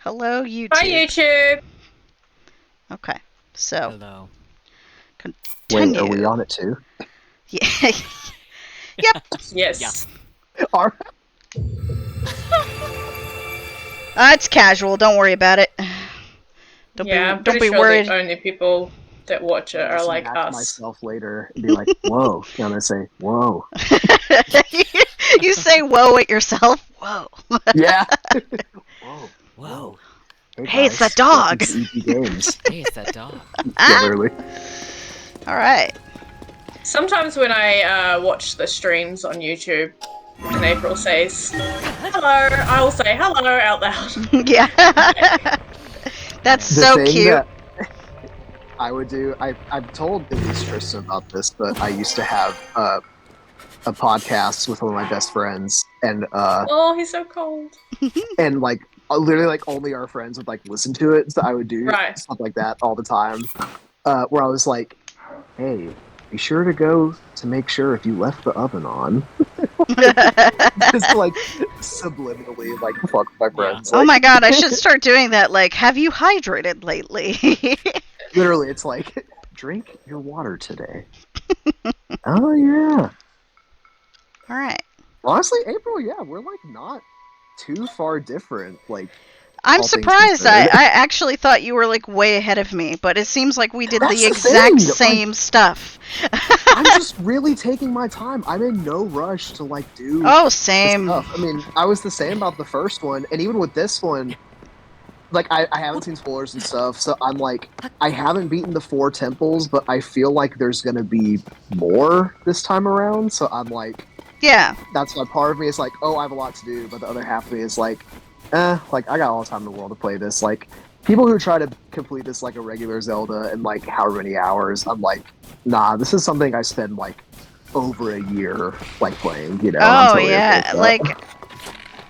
Hello, YouTube. Hi, YouTube. Okay, so Hello. continue. Wait, are we on it too? Yeah. Yep. Yes. Are- It's casual. Don't worry about it. Don't I'm be pretty don't be sure worried. the only people that watch it are listen like back to us. myself later and be like, "Whoa!" And I'm gonna say, "Whoa." You say "whoa" at yourself. Whoa. Yeah. Whoa. Whoa. Hey, it's guys, that dog. welcome to CP Games. Hey, it's that dog. Yeah, literally. All right. Sometimes when I watch the streams on YouTube and April says hello, I will say hello out loud. Yeah. That's The so thing cute. that I would do. I've told at least Tristan about this, but I used to have a podcast with one of my best friends, and Oh, he's so cold. like literally like only our friends would like listen to it. So I would do Right. stuff like that all the time. Where I was like, "Hey, be sure to go to make sure if you left the oven on." Just like subliminally like fuck with my friends. Oh Like, my god, I should start doing that. Like, have you hydrated lately? literally, it's like drink your water today. Oh yeah. All right. Honestly, April, yeah, we're like not too far different. Like, I'm all things surprised. I considered. actually thought you were like way ahead of me, but it seems like we did That's the the exact thing, same stuff. I'm just really taking my time. I'm in no rush to like do Oh, the same. stuff. I mean, I was the same about the first one, and even with this one, like I haven't seen spoilers and stuff, so I'm like, I haven't beaten the 4 temples, but I feel like there's gonna be more this time around. So I'm like, Yeah. that's why part of me is like, oh, I have a lot to do, but the other half of me is like, like I got all the time in the world to play this. Like people who try to complete this like a regular Zelda in like however many hours, I'm like, nah, this is something I spend like over a year like playing. You know? and I'm Oh totally okay yeah. with that. Like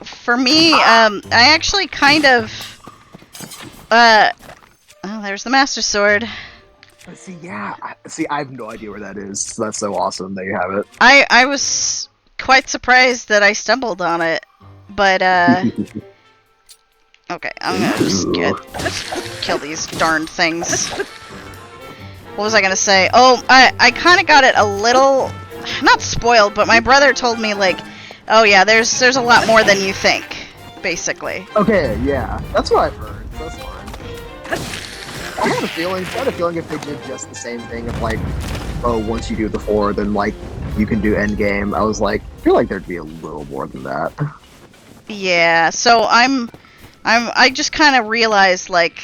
for me, I actually kind of oh, there's the Master Sword. See, yeah, I have no idea where that is. So that's so awesome that you have it. I was quite surprised that I stumbled on it, but okay, I'm gonna just kill these darn things. What was I gonna say? Oh, I kind of got it a little, not spoiled, but my brother told me like, oh yeah, there's a lot more than you think, basically. Okay, yeah, that's what I've heard. So that's fine. I had a feeling if they did just the same thing of like, oh, once you do the 4, then like you can do endgame. I was like, I feel like there'd be a little more than that. Yeah, so I just kind of realized like,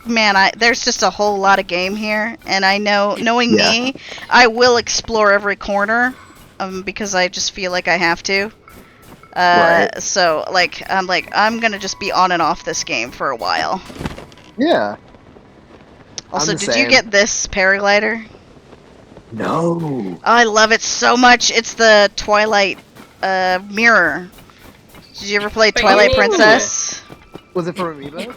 man, there's just a whole lot of game here, and I know, knowing Yeah. me, I will explore every corner, because I just feel like I have to. Right. So I'm gonna just be on and off this game for a while. Yeah. Also, I'm the did you same. get this paraglider? No. Oh, I love it so much. It's the Twilight mirror. Did you ever play Wait, Twilight you mean- Princess? Was it for Amiibo? I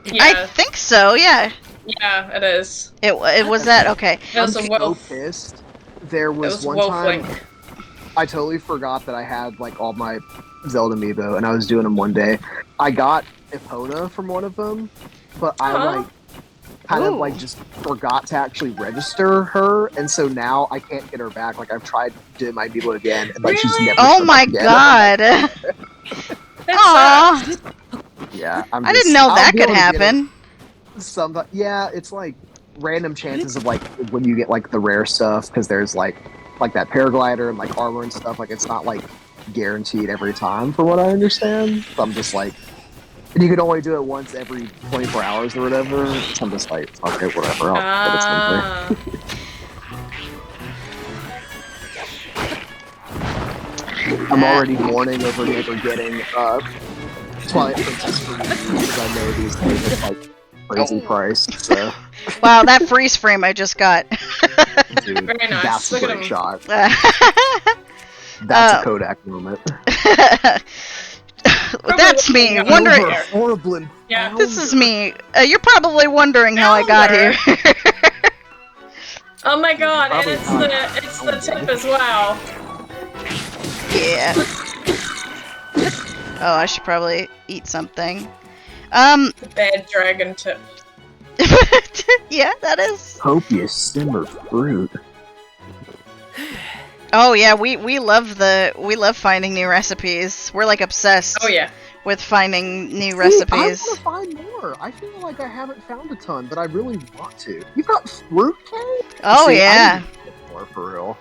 Yeah, think so. Yeah. it is. It was that okay. It was I'm a so wolf. pissed. There It was was one wolf time link. I totally forgot that I had like all my Zelda Amiibo, and I was doing them one day. I got Epona from one of them, but I Huh? like kind of Ooh. like just forgot to actually register her, and so now I can't get her back. Like I've tried doing my Amiibo again, and like she's Really? never. Oh showed my up again. god. That sucks. Aw. Yeah, I'm I just, didn't know I'll that be could able to get it happen. yeah, it's like random chances of like when you get like the rare stuff because there's like that paraglider and like armor and stuff. Like it's not like guaranteed every time, from what I understand. So I'm just like, and you can only do it once every 24 hours or whatever. So I'm just like, okay, whatever. I'll get it someday. I'm already mourning over never getting Twilight Princess for me because I know these things are like crazy priced. So. Wow, that freeze frame I just got. Dude, Very nice. that's a Look at great him. shot. That's That's a Kodak moment. me Over wondering. there. Horrible and Yeah. This is me. You're probably wondering how I got here. Oh my god, and Probably it's the tip as well. Yeah. Oh, I should probably eat something. Bad dragon tip. Yeah, that is. Copious simmer fruit. Oh yeah, we love finding new recipes. We're like obsessed Oh yeah. with finding new See, recipes. I want to find more. I feel like I haven't found a ton, but I really want to. You got fruit cake? Oh See, yeah. I need to get more for real.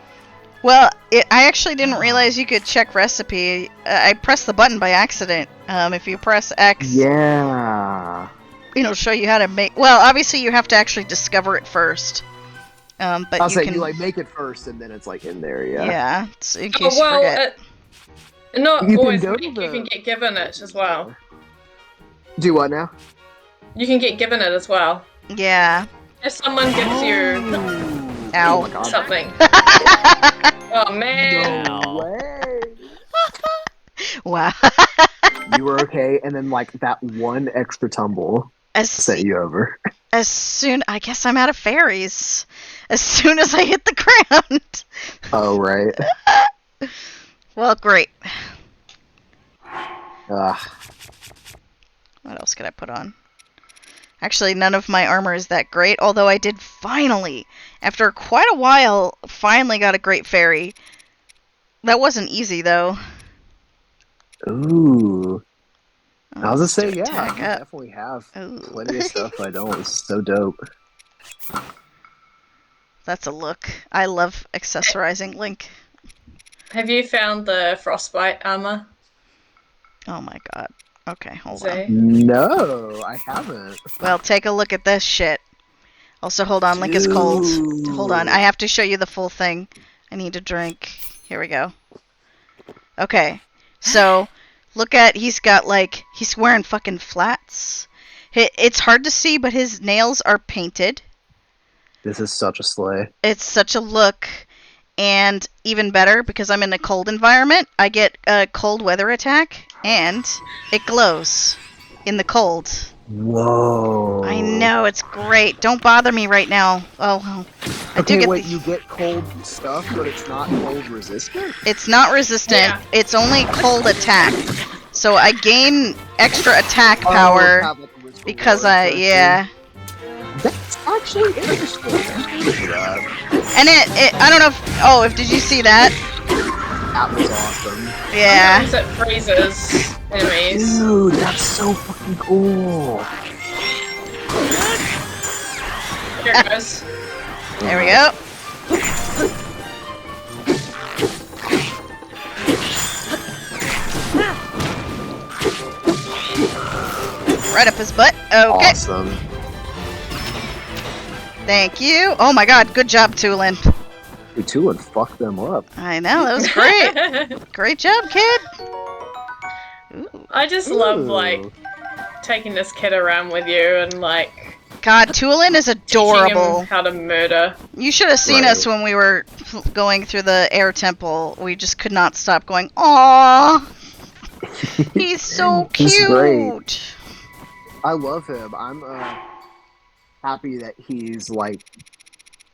Well, I actually didn't realize you could check recipe. I pressed the button by accident. If you press X, Yeah. it'll show you how to make. Well, obviously you have to actually discover it first. But I'll you say can. you like make it first, and then it's like in there. Yeah. Yeah, so in Oh case you forget. well, not You can always. go Make, to you the- can get given it as well. Do what now? You can get given it as well. Yeah. If someone gives you Ow. Oh my god. something. Oh man. No way. Wow. You were okay, and then like that one extra tumble as sent you over. soon, I guess I'm out of fairies. As soon as I hit the ground. Oh right. Well, great. Ugh. What else could I put on? Actually, none of my armor is that great, although I did finally, after quite a while, finally got a great fairy. That wasn't easy, though. Ooh. I was gonna Let's say, do yeah, attack I up. definitely have Ooh. plenty of stuff I don't. It's so dope. That's a look. I love accessorizing Link. Have you found the frostbite armor? Oh my god. Okay, hold Zay? on. No, I haven't. Well, take a look at this shit. Also, hold on, Link is cold. Hold on, I have to show you the full thing. I need a drink. Here we go. Okay, so look at, he's got like, he's wearing fucking flats. It's hard to see, but his nails are painted. This is such a sleigh. It's such a look. And even better, because I'm in a cold environment, I get a cold weather attack, and it glows in the cold. Whoa. I know, it's great. Don't bother me right now. Oh, well. I do Okay, get wait, the... you get cold stuff, but it's not cold resistant? It's not resistant. Yeah. It's only cold attack. So I gain extra attack Oh, power have, like, a risk because reward I, thing. yeah. That's actually interesting. And it I don't know if, did you see that? That was awesome. Yeah. Sometimes it freezes enemies. Dude, that's so fucking cool. Here it goes. There we go. Right up his butt. Okay. Awesome. Thank you. Oh my god, good job, Tulin. You two would fuck them up. I know, that was great. Great job, kid. Ooh. I just love Ooh. like taking this kid around with you and like God, Tulin is teaching adorable. him how to murder. You should have seen Right. us when we were going through the air temple. We just could not stop going, aww. He's so He's cute. great. I love him. I'm happy that he's like,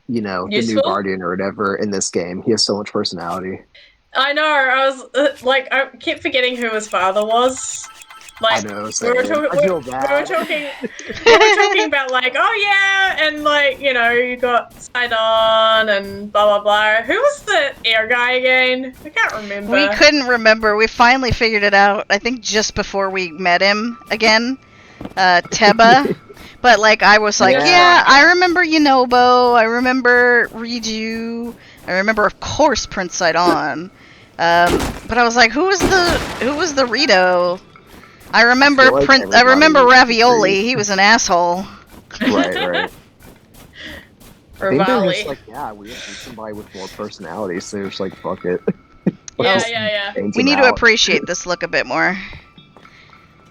you know, the new Useful? guardian or whatever in this game. He has so much personality. I know. I was like, I kept forgetting who his father was. Like, I know. we So were, talking, I feel we were bad. talking, we were talking about like, oh yeah, and like, you know, you got Sidon and blah blah blah. Who was the air guy again? I can't remember. We couldn't remember. We finally figured it out. I think just before we met him again, Teba. But like I was like, Yeah. yeah, I remember Yunobo. I remember Riju. I remember, of course, Prince Sidon. But I was like, who was the Rito? I remember I feel like I everybody remember agrees. Ravioli. He was an asshole. Right, right. I think they're Rivali. just like, yeah, we need somebody with more personality, so they're just like, fuck it. Yeah, Well, yeah. Change We them need to out. appreciate this look a bit more.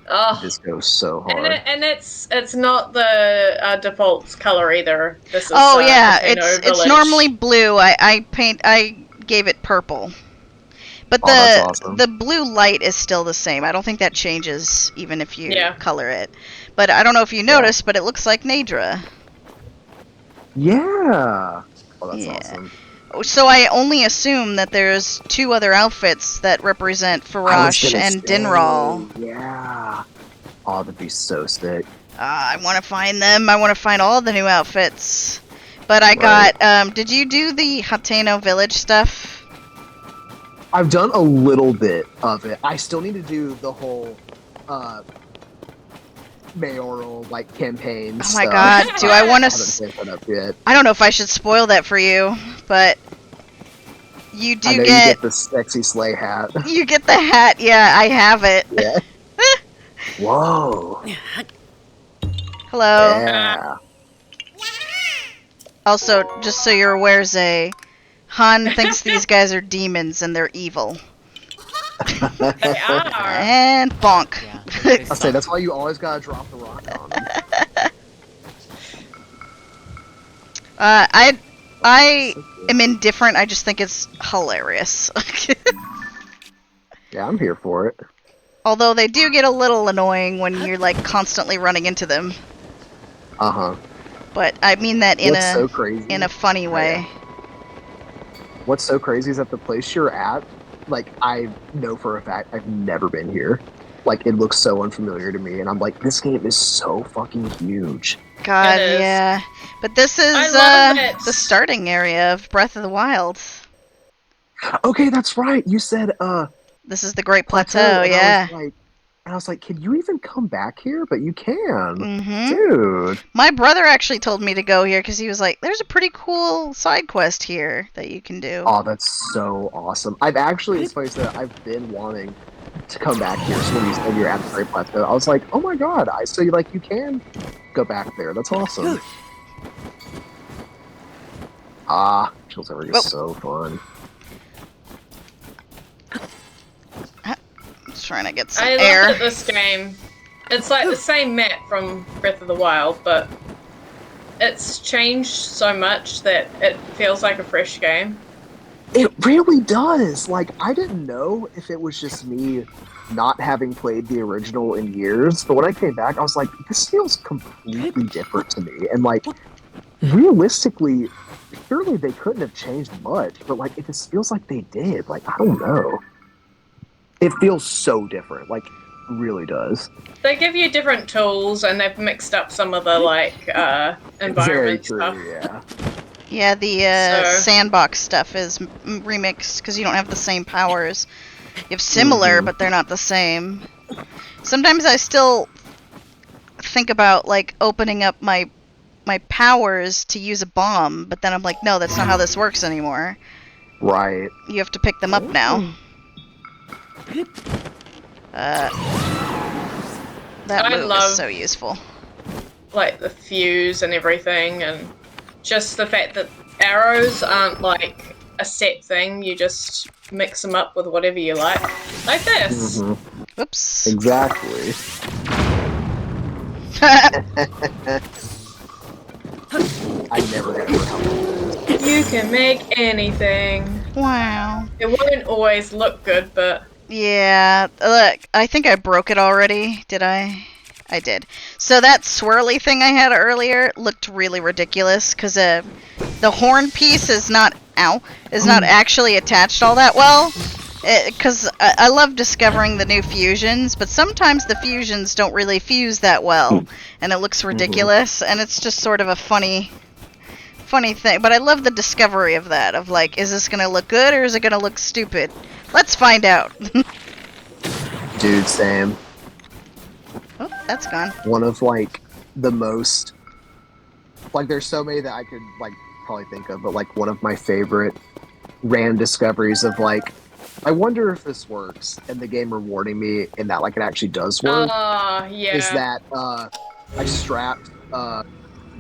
Oh, This goes so hard. and it's not the default color either. This is Oh yeah, Volcano it's Village. normally blue. I gave it purple. But Oh, that's awesome. the blue light is still the same. I don't think that changes even if you Yeah. color it. But I don't know if you noticed, but it looks like Nadra. Yeah. Oh, that's Yeah. awesome. So I only assume that there's 2 other outfits that represent I was Farash gonna and say, Dinral. Yeah. Oh, that'd be so sick. I want to find them. I want to find all the new outfits. But I Right. got, did you do the Hateno village stuff? I've done a little bit of it. I still need to do the whole mayoral like campaign. Oh my stuff. god, do I want I to... haven't picked that up yet. I don't know if I should spoil that for you, but you do I know you get... get the sexy sleigh hat. You get the hat, yeah, I have it. Yeah. Whoa. Hello. Yeah. Also, just so you're aware, Zay, Han thinks these guys are demons and they're evil. They are. And bonk. I say that's why you always gotta drop the rock on them. I am indifferent. I just think it's hilarious. Yeah, I'm here for it. Although they do get a little annoying when you're like constantly running into them. Uh huh. But I mean that in What's so crazy? a funny way. What's so crazy is that the place you're at, like, I know for a fact I've never been here. Like, it looks so unfamiliar to me, and I'm like, this game is so fucking huge. God, It is. yeah. But this is I love it. the starting area of Breath of the Wild. Okay, that's right. You said This is the Great Plateau, and yeah. I was like, can you even come back here? But you can, Mm-hmm. dude. My brother actually told me to go here because he was like, there's a pretty cool side quest here that you can do. Oh, that's so awesome. I've actually, it's funny that I've been wanting to come back here. So when you said you're at the Great Plateau, I was like, oh my god! So you can go back there. That's awesome. Chills Every is so fun. Just trying to get some I air. love that this game. It's like the same map from Breath of the Wild, but it's changed so much that it feels like a fresh game. It really does. Like, I didn't know if it was just me not having played the original in years, but when I came back, I was like, this feels completely different to me. And, like, realistically, surely they couldn't have changed much, but, like, it just feels like they did. Like, I don't know. It feels so different. Like, really does. They give you different tools, and they've mixed up some of the Very environment true, stuff. yeah. Yeah, the So- sandbox stuff is remixed because you don't have the same powers. You have similar, but they're not the same. Sometimes I still think about like opening up my powers to use a bomb, but then I'm like, no, that's not how this works anymore. Right. You have to pick them up now. That I move love- is so useful. Like the fuse and everything, and just the fact that arrows aren't like a set thing. You just mix them up with whatever you like this. Mhm. Whoops. Exactly. I never get over how You can make anything. Wow. It won't always look good, but Yeah, look, I think I broke it already. Did I? I did. So that swirly thing I had earlier looked really ridiculous because the horn piece is not actually attached all that well. Because I love discovering the new fusions, but sometimes the fusions don't really fuse that well, and it looks ridiculous, and it's just sort of a funny thing. But I love the discovery of that, of like, is this gonna look good or is it gonna look stupid? Let's find out. Dude, Sam. Oh, that's gone. One of like the most like there's so many that I could like probably think of, but like one of my favorite random discoveries of like I wonder if this works, and the game rewarding me in that like it actually does work yeah. is that I strapped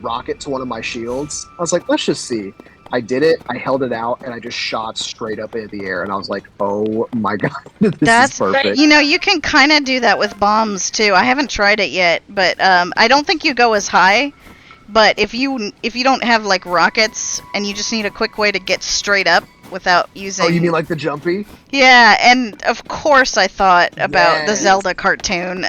rocket to one of my shields. I was like, let's just see. I did it, I held it out, and I just shot straight up into the air, and I was like, oh my god, this That's- is perfect. You know, you can kind of do that with bombs too. I haven't tried it yet, but I don't think you go as high. But if you don't have like rockets and you just need a quick way to get straight up without using. Oh, you mean like the jumpy? Yeah, and of course I thought about the Yes. Zelda cartoon.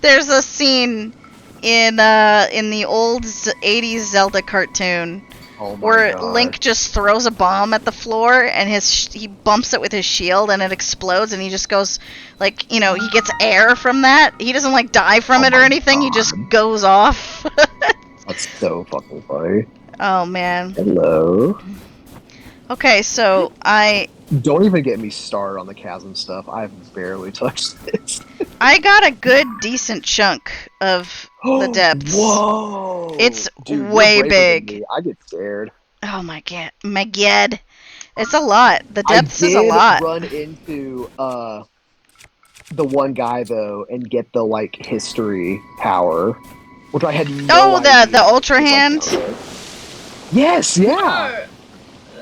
There's a scene in the old 80s Zelda cartoon Oh my where God. Link just throws a bomb at the floor and he bumps it with his shield and it explodes and he just goes like, you know, he gets air from that. He doesn't like die from Oh it or my anything. He just God. goes off. That's so fucking funny. Oh man. Hello. Okay, so Don't even get me started on the chasm stuff. I've barely touched this. I got a good decent chunk of the depths. Whoa! It's Dude, way you're braver than big. me. I get scared. Oh my god. It's a lot. The depths I is a did lot. run into the one guy though and get the like history power, which I had no idea. The ultra was, like, hand. down there. Yes, yeah.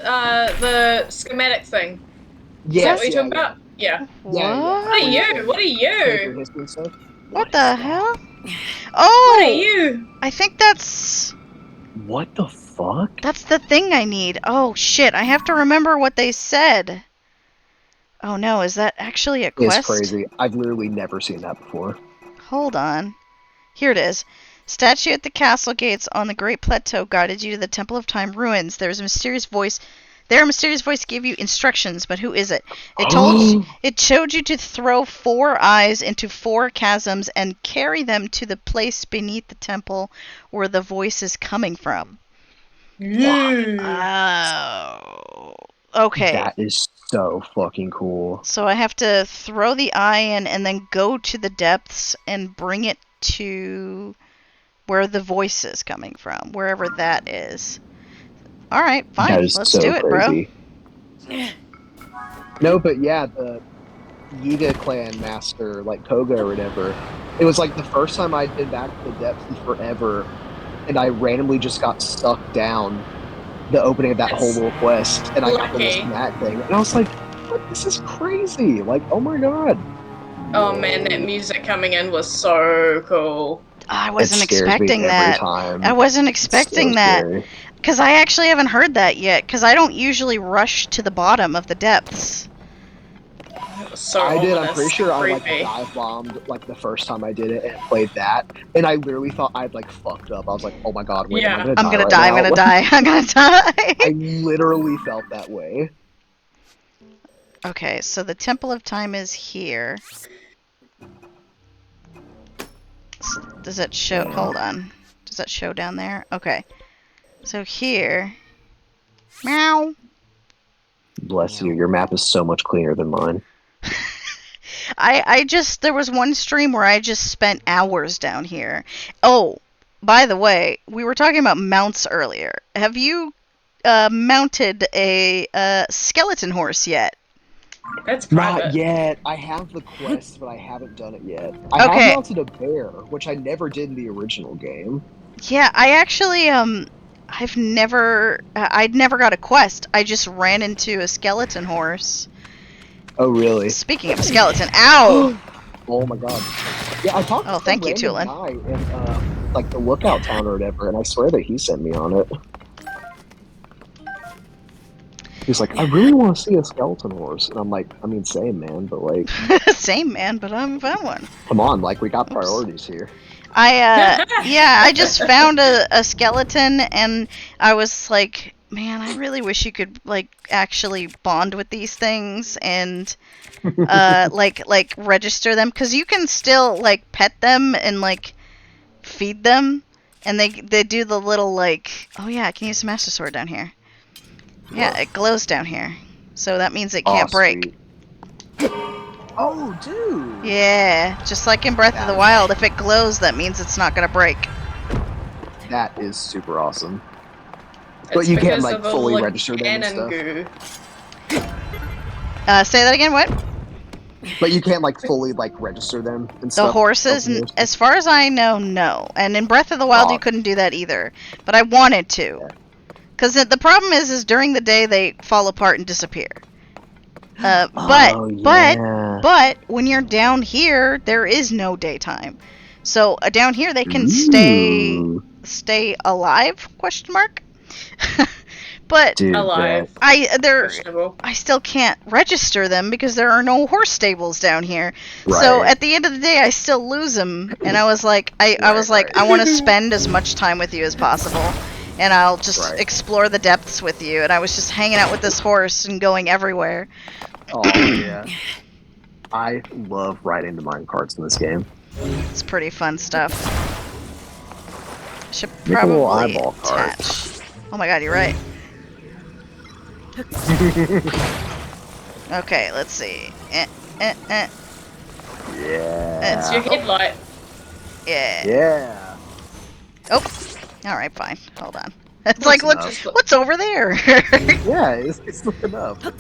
Oh, the schematic thing. Is that Yes, what you're talking about? Yeah. What? What are you? What are Character you? history and stuff. What the is that? hell? What Oh, are you? I think that's What the fuck? the thing I need. Oh shit, I have to remember what they said. Oh no, is that actually a quest? It's crazy. I've literally never seen that before. Hold on. Here it is. Statue at the castle gates on the Great Plateau guided you to the Temple of Time ruins. There is a mysterious voice. There, a mysterious voice gave you instructions, but who is it? It showed you to throw 4 eyes into 4 chasms and carry them to the place beneath the temple where the voice is coming from. Oh. Okay. That is so fucking cool. So I have to throw the eye in and then go to the depths and bring it to where the voice is coming from, wherever that is. All right, fine. That is Let's so do it, crazy. bro. No, but yeah, the Yiga clan master, like Koga or whatever, it was like the first time I'd been back to the depths in forever, and I randomly just got stuck down the opening of that whole little quest, and I got the Lucky. little that thing, and I was like, what? This is crazy. Like, oh my god. Oh man, that music coming in was so cool. I wasn't It scares me expecting every that. time. I wasn't It's so expecting that. scary. Because I actually haven't heard that yet, because I don't usually rush to the bottom of the depths. It was so I did. I'm ominous, pretty sure I like creepy. dive bombed like the first time I did it and played that, and I literally thought I'd like fucked up. I was like, oh my god, wait, Yeah. am I I'm gonna right die, I'm now? gonna die, I'm gonna die! I literally felt that way. Okay, so the Temple of Time is here. So does that show? Hold on. Does that show down there? Okay. So here. Meow. Bless you. Your map is so much cleaner than mine. I just, there was one stream where I just spent hours down here. Oh, by the way, we were talking about mounts earlier. Have you mounted a skeleton horse yet? That's private. Not yet. I have the quest, but I haven't done it yet. I Okay. have mounted a bear, which I never did in the original game. Yeah, I actually, I'd never got a quest. I just ran into a skeleton horse. Oh, really? Speaking of skeleton, ow! Oh my god. Yeah, I talked to Oh, some thank you, random Tulin. guy in like the lookout town or whatever, and I swear that he sent me on it. He's like, I really want to see a skeleton horse, and I'm like, I mean, same man, but like, Same man, but I'm a fun one. come on, like we got Oops. priorities here. I just found a skeleton and I was like, man, I really wish you could like actually bond with these things and like register them, because you can still like pet them and like feed them, and they do the little like, oh yeah, I can use the Master Sword down here. Yeah, it glows down here, so that means it can't break. Sweet. Oh, dude. Yeah, just like in Breath of the Wild, if it glows, that means it's not gonna break. That is super awesome. It's But you can't, because like, of the fully register them and cannon stuff. goo. Say that again. What? But you can't like fully like register them and The stuff. horses, Skeleton horses. as far as I know, no. And in Breath of the Wild, Aw. you couldn't do that either. But I wanted to, because the problem is during the day they fall apart and disappear. But Oh, yeah. but when you're down here, there is no daytime. So down here they can Ooh. stay alive? Question mark. But Dude, Alive. I still can't register them because there are no horse stables down here. Right. So at the end of the day, I still lose them. And I was like, I want to spend as much time with you as possible. and I'll just Right. explore the depths with you. And I was just hanging out with this horse and going everywhere. Oh yeah. I love riding the mine carts in this game. It's pretty fun stuff. Should Make a little probably eyeball cart. attach. Oh my god, you're right. Okay, let's see. Yeah. It's your headlight. Yeah. Yeah. Oh. All right, fine. Hold on. It's Close like, enough. what's over there? Yeah, it's looking up. I'm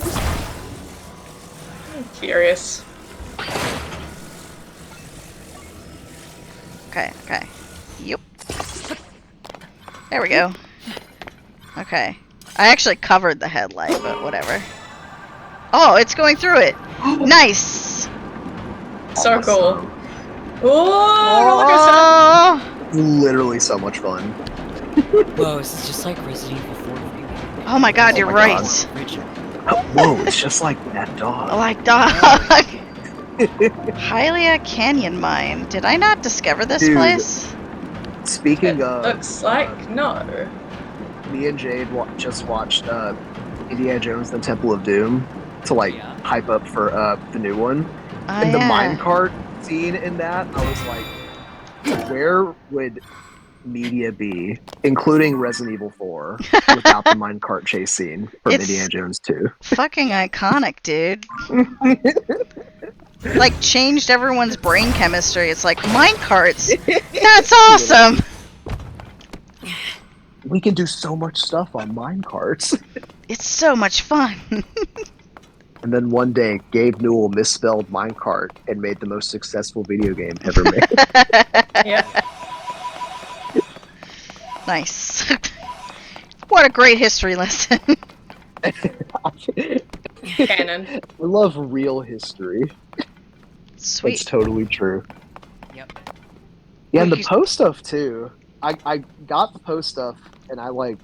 curious. Okay. Yep. There we go. Okay. I actually covered the headlight, but whatever. Oh, it's going through it. Nice. So cool. Awesome. Oh, Oh, Literally so much fun. Whoa, this is just like Resident Evil 4 remake. oh my god, Oh you're my right. God. Original. Whoa, it's just like that dog. Like dog. Hylia Canyon Mine. Did I not discover this Dude. place? Speaking it of, looks like no. me and Jade just watched Indiana Jones: The Temple of Doom to like Yeah. hype up for the new one. Oh, And the yeah. minecart scene in that, I was like, where would media be, including Resident Evil 4, without the minecart chase scene from It's- Indiana Jones 2? Fucking iconic, dude. Like, changed everyone's brain chemistry. It's like, minecarts? That's awesome! We can do so much stuff on minecarts. It's so much fun. And then one day, Gabe Newell misspelled minecart and made the most successful video game ever made. Yeah. Nice. What a great history lesson. Canon. I love real history. Sweet. It's totally true. Yep. Yeah, and the You- post stuff too. I got the post stuff and I like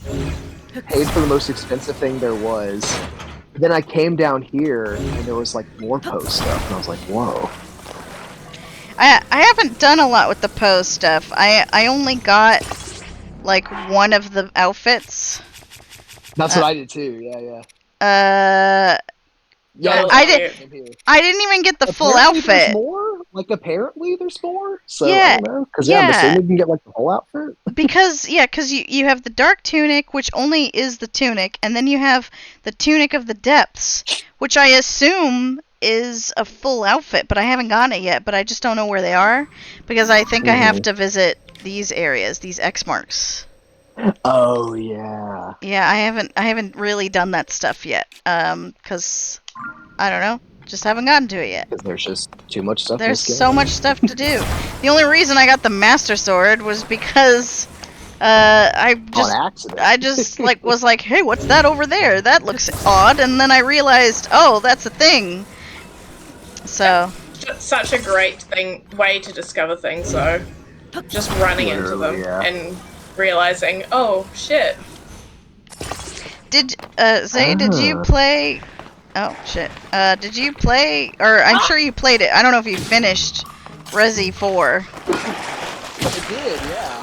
paid for the most expensive thing there was. Then I came down here and there was like more post stuff and I was like, whoa. I haven't done a lot with the Poe stuff. I only got like one of the outfits. That's what I did too. Yeah, yeah. Yeah, I did- same here. I didn't even get the full Apparently there's outfit more? Like apparently there's more. So Yeah, I don't know. Because yeah, I'm yeah. assuming you can get like the whole outfit. because you have the dark tunic, which only is the tunic, and then you have the tunic of the depths, which I assume is a full outfit, but I haven't gotten it yet. But I just don't know where they are because I think I have to visit these areas, these X marks. Oh yeah. Yeah, I haven't really done that stuff yet. Cause I don't know, just haven't gotten to it yet. Because there's just too much stuff. in There's this game. so much stuff to do. The only reason I got the Master Sword was because on accident. I just like was like, hey, what's that over there? That looks odd, and then I realized, oh, that's a thing. So Such a great way to discover things, though. Just running into them Literally, yeah. and realizing, oh shit. did Zay, did you Ah. play? Oh shit. Did you play? Or I'm sure you played it. I don't know if you finished Resi 4. I did, yeah.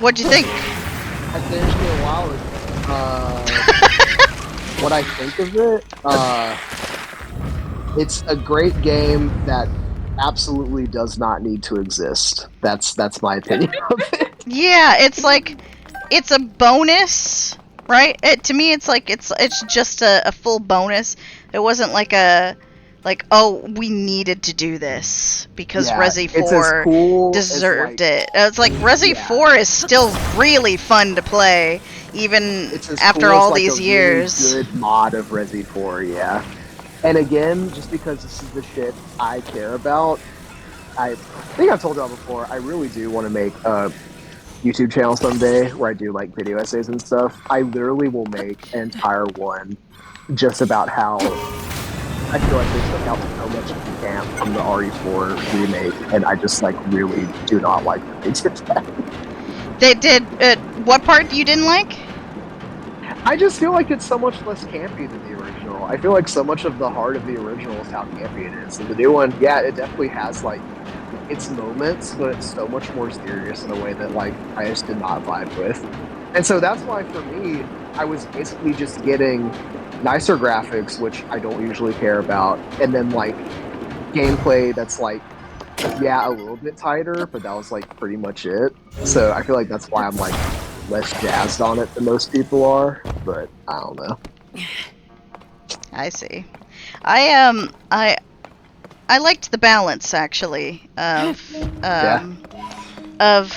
What'd you think? I finished it a while ago. What I think of it, it's a great game that absolutely does not need to exist. That's my opinion of it. Yeah, it's like it's a bonus, right? To me, it's like it's just a full bonus. It wasn't like oh, we needed to do this because Yeah, Resi it's as 4 cool as, deserved like, it. It's like Resi Yeah. 4 is still really fun to play, even It's as after cool as, all like, these a years. Really good mod of Resi 4, yeah. And again, just because this is the shit I care about, I think I've told y'all before, I really do want to make a YouTube channel someday where I do like video essays and stuff. I literally will make an entire one just about how I feel like they took out so much of the camp from the RE4 remake, and I just like really do not like that they did that. They did. What part you didn't like? I just feel like it's so much less campy than the original. I feel like so much of the heart of the original is how campy it is. And the new one, yeah, it definitely has like its moments, but it's so much more serious in a way that like I just did not vibe with. And so that's why for me, I was basically just getting nicer graphics, which I don't usually care about, and then like gameplay that's like, yeah, a little bit tighter, but that was like pretty much it. So I feel like that's why I'm like less jazzed on it than most people are, but I don't know. I see. I liked the balance actually of of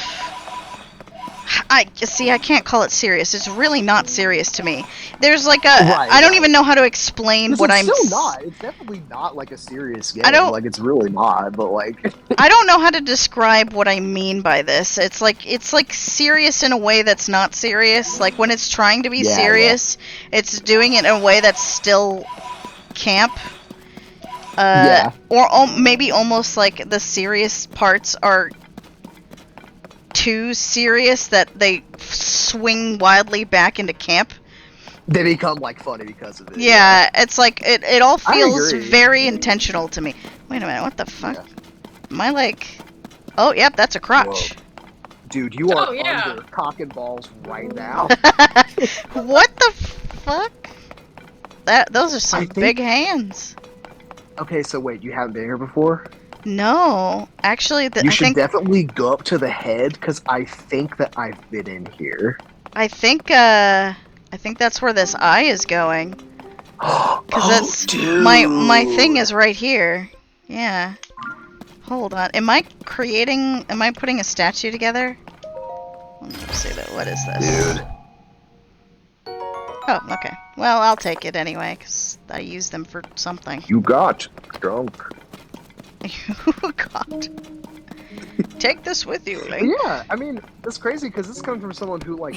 I see. I can't call it serious. It's really not serious to me. There's like a. Right, I don't right. even know how to explain what It's I'm. still not. It's definitely not like a serious game. I don't- like. It's really not. But like, I don't know how to describe what I mean by this. It's like serious in a way that's not serious. Like when it's trying to be Yeah, serious, it's doing it in a way that's still camp. Yeah. Or maybe almost like the serious parts are too serious that they swing wildly back into camp. they become like funny because of it. Yeah, it's like it all I feels agree. very intentional to me. Wait a minute, what the fuck? Yeah. Am I like? Oh, yep, that's a crotch. Dude, you are Oh, yeah. under cock and balls right now. What the fuck? Those are some I think- big hands. Okay, so wait, you haven't been here before? No, actually, You I should think definitely go up to the head because I think that I've been in here. I think that's where this eye is going. Because that's- My thing is right here. Yeah. Hold on. Am I putting a statue together? Let me see that. What is this? Dude. Oh, okay. Well, I'll take it anyway, because I use them for something. You got drunk. God. Take this with you, Link. Yeah, I mean, it's crazy because this comes from someone who, like,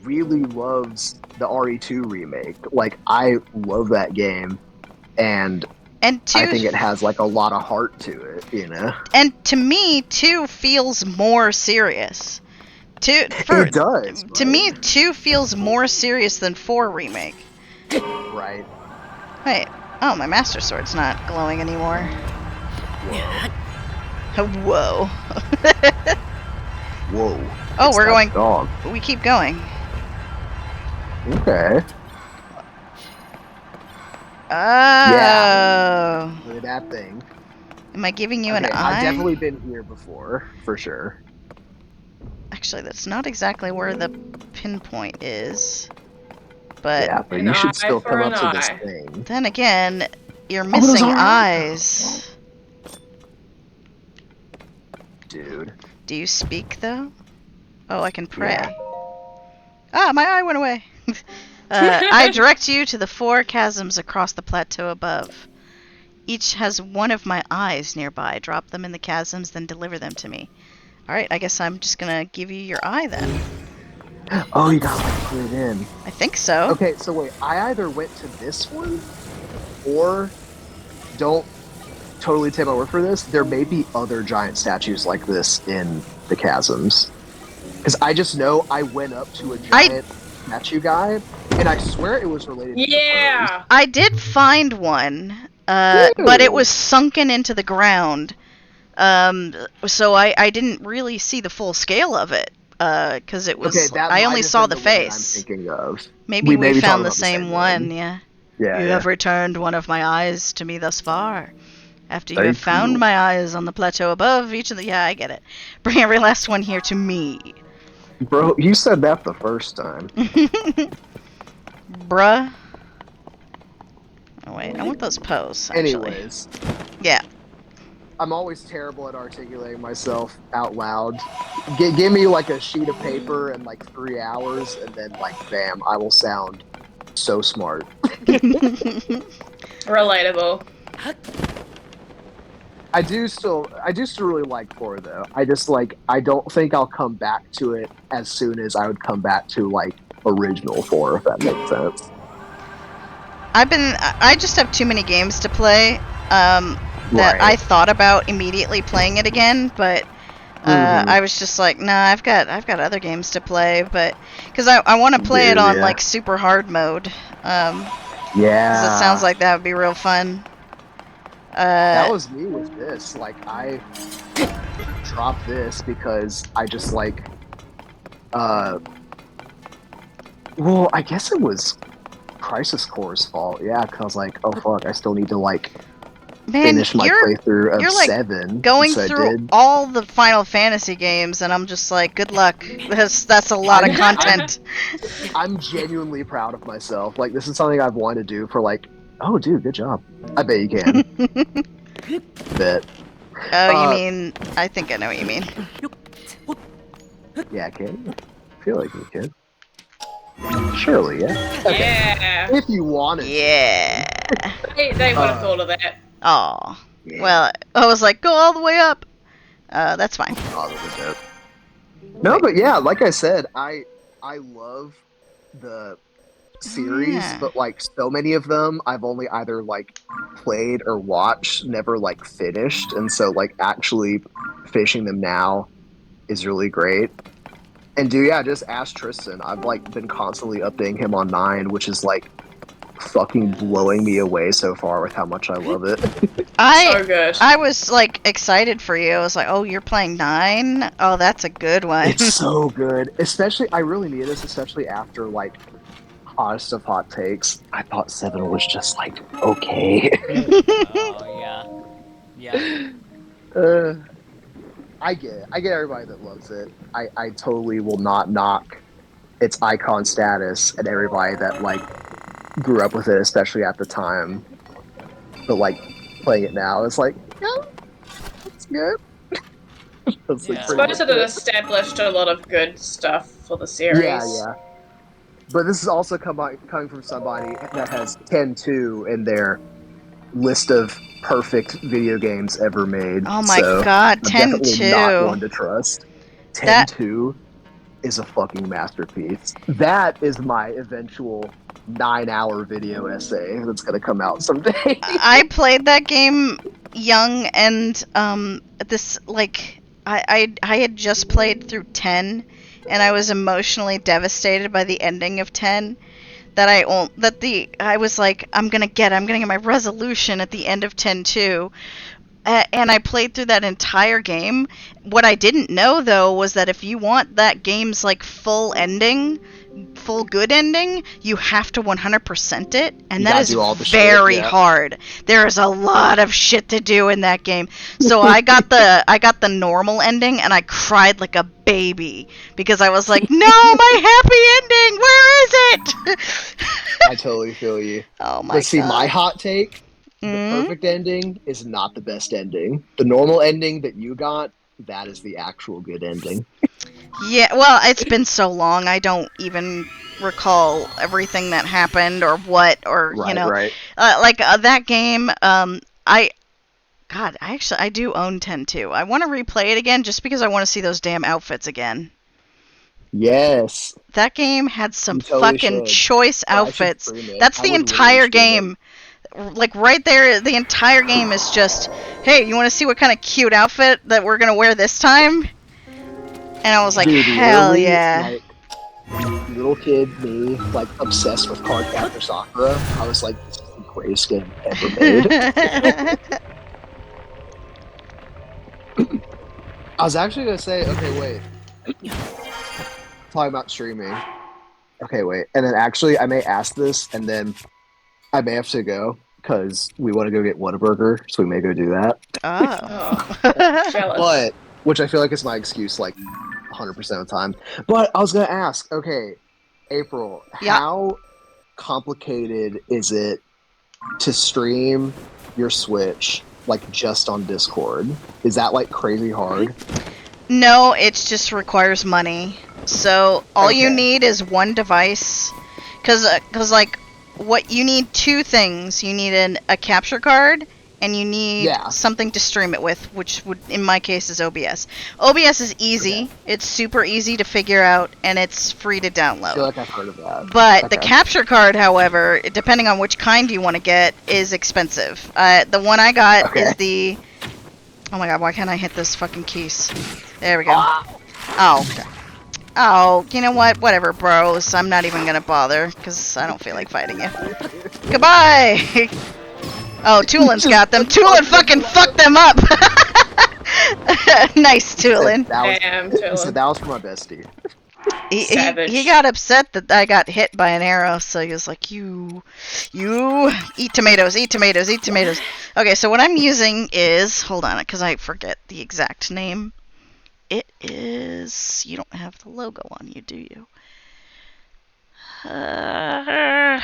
really loves the RE2 remake. Like, I love that game, and And I think two, it has, like, a lot of heart to it, you know? and to me, 2 feels more serious. It does. To me, 2 feels more serious than 4 remake. Right. Wait. Oh, my Master Sword's not glowing anymore. Whoa. Whoa. Oh, It's we're that going. Dog. We keep going. Okay. Oh. Look at that thing. Am I giving you an Okay, eye? I've definitely been here before, for sure. Actually, that's not exactly where the pinpoint is. But Yeah, but An you should eye still for come an up to this eye. thing. then again, you're those missing are- eyes. Dude. Do you speak though? Oh, I can pray. Yeah. Ah, my eye went away. I direct you to the 4 chasms across the plateau above. Each has one of my eyes nearby. Drop them in the chasms, then deliver them to me. Alright, I guess I'm just gonna give you your eye then. Oh, you gotta like put it in. I think so. Okay, so wait, I either went to this one, or don't totally take my word for this. There may be other giant statues like this in the chasms. Because I just know I went up to a giant statue guy, and I swear it was related to the Yeah. I did find one, but it Ew. was sunken into the ground. So I didn't really see the full scale of it. Because it was. Okay, that I might only have saw been the one that face. I'm thinking of. Maybe we we, may be found talking the about the same same one, one. yeah. Yeah, You yeah. have returned one of my eyes to me thus far. After you have Thank found you. my eyes on the plateau above each of the. Yeah, I get it. Bring every last one here to me. Bro, you said that the first time. Bruh. Oh, wait, I want those pose, actually. Anyways, Yeah. I'm always terrible at articulating myself out loud. Give me like a sheet of paper and like 3 hours, and then like bam, I will sound so smart. Relatable. I do still really like 4 though. I just like I don't think I'll come back to it as soon as I would come back to like original 4, if that makes sense. I just have too many games to play, that Right. I thought about immediately playing it again, but Mhm. I was just like, nah, I've got other games to play, but because I want to play it Dude, on yeah. like super hard mode, Yeah. 'cause it sounds like that would be real fun. That was me with this. Like, I dropped this because I just like, Well, I guess it was Crisis Core's fault. Yeah, because I was like, oh fuck, I still need to like Man, finish my playthrough of you're, like, 7. going so I through did. all the Final Fantasy games, and I'm just like, good luck. That's a lot of content. I'm genuinely proud of myself. Like, this is something I've wanted to do for like, oh dude, good job. I bet you can. Bet. Oh, you mean? I think I know what you mean. Yeah, I can. I feel like you can. Surely, yeah. Okay. Yeah. If you wanted. Yeah. They would have thought of that. Oh. Yeah. Well, I was like, go all the way up. That's fine. Oh, that was dope. No, but yeah, like I said, I love the series, Yeah. but like so many of them I've only either like played or watched, never like finished, and so like actually finishing them now is really great. And dude, yeah, just ask Tristan. I've like been constantly updating him on 9, which is like fucking blowing me away so far with how much I love it. So good. I was like excited for you. I was like, oh, you're playing 9? Oh, that's a good one. It's so good. Especially, I really need this, especially after like hottest of hot takes. I thought 7 was just like okay. Oh yeah. Yeah. I get everybody that loves it. I totally will not knock its icon status and everybody that like grew up with it, especially at the time. But like playing it now, it's like, yeah, it's good. That's Yeah. I pretty much suppose it it. established a lot of good stuff for the series. Yeah. But this is also coming from somebody that has 10-2 in their list of perfect video games ever made. Oh my so god, I'm definitely 10-2. not one to trust. 10-2 is a fucking masterpiece. That is my eventual 9-hour video essay that's gonna come out someday. I played that game young, and this like I had just played through 10, and I was emotionally devastated by the ending of 10. I was like, I'm gonna get my resolution at the end of 10-2. And I played through that entire game. What I didn't know, though, was that if you want that game's like full good ending, you have to 100% it, and You that gotta is do all the very shit, yeah. hard. There is a lot of shit to do in that game. So I got the normal ending, and I cried like a baby because I was like, no, my happy ending, where is it? I totally feel you. Oh my But see, god. my hot take, the Mhm. perfect ending is not the best ending. The normal ending that you got, that is the actual good ending. Yeah, well, it's been so long, I don't even recall everything that happened or what, or, you know. Right. That game, I do own 10-2. I want to replay it again just because I want to see those damn outfits again. Yes. That game had some You totally fucking should. choice Or I should outfits. stream it. That's I the would entire literally stream it. game. Like, right there, the entire game is just, hey, you want to see what kind of cute outfit that we're going to wear this time? And I was like, Dude, hell literally, yeah. Like, little kid me, like obsessed with Cardcaptor Sakura. I was like, this is the greatest game ever made. I was actually gonna say, okay, wait. Talking about streaming. Okay, wait. And then actually, I may ask this, and then I may have to go because we want to go get Whataburger, so we may go do that. Oh. Jealous. But which I feel like is my excuse, like 100% of the time. But I was gonna ask, okay, April, Yeah. how complicated is it to stream your Switch like just on Discord? Is that like crazy hard? No, it just requires money. So all you Okay. need is one device, cause like what you need two things. You need a capture card, and you need Yeah. something to stream it with, which would in my case is OBS. OBS is easy. Okay. It's super easy to figure out, and it's free to I feel download. like I've heard of that. But the Okay. capture card, however, depending on which kind you want to get, is expensive. The one I got Okay. is the. Oh my god! Why can't I hit this fucking keys? There we go. Ah! Oh. Okay. Oh, you know what? Whatever, bros. I'm not even gonna bother because I don't feel like fighting you. Goodbye. Oh, Tulin's got them. Tulin fucking fucked them up. Nice, Tulin. That was, Damn, so Tulin. that was for my bestie. Savage. he got upset that I got hit by an arrow, so he was like, you eat tomatoes, eat tomatoes, eat tomatoes. Okay, so what I'm using is, hold on, because I forget the exact name. It is, you don't have the logo on you, do you? I'm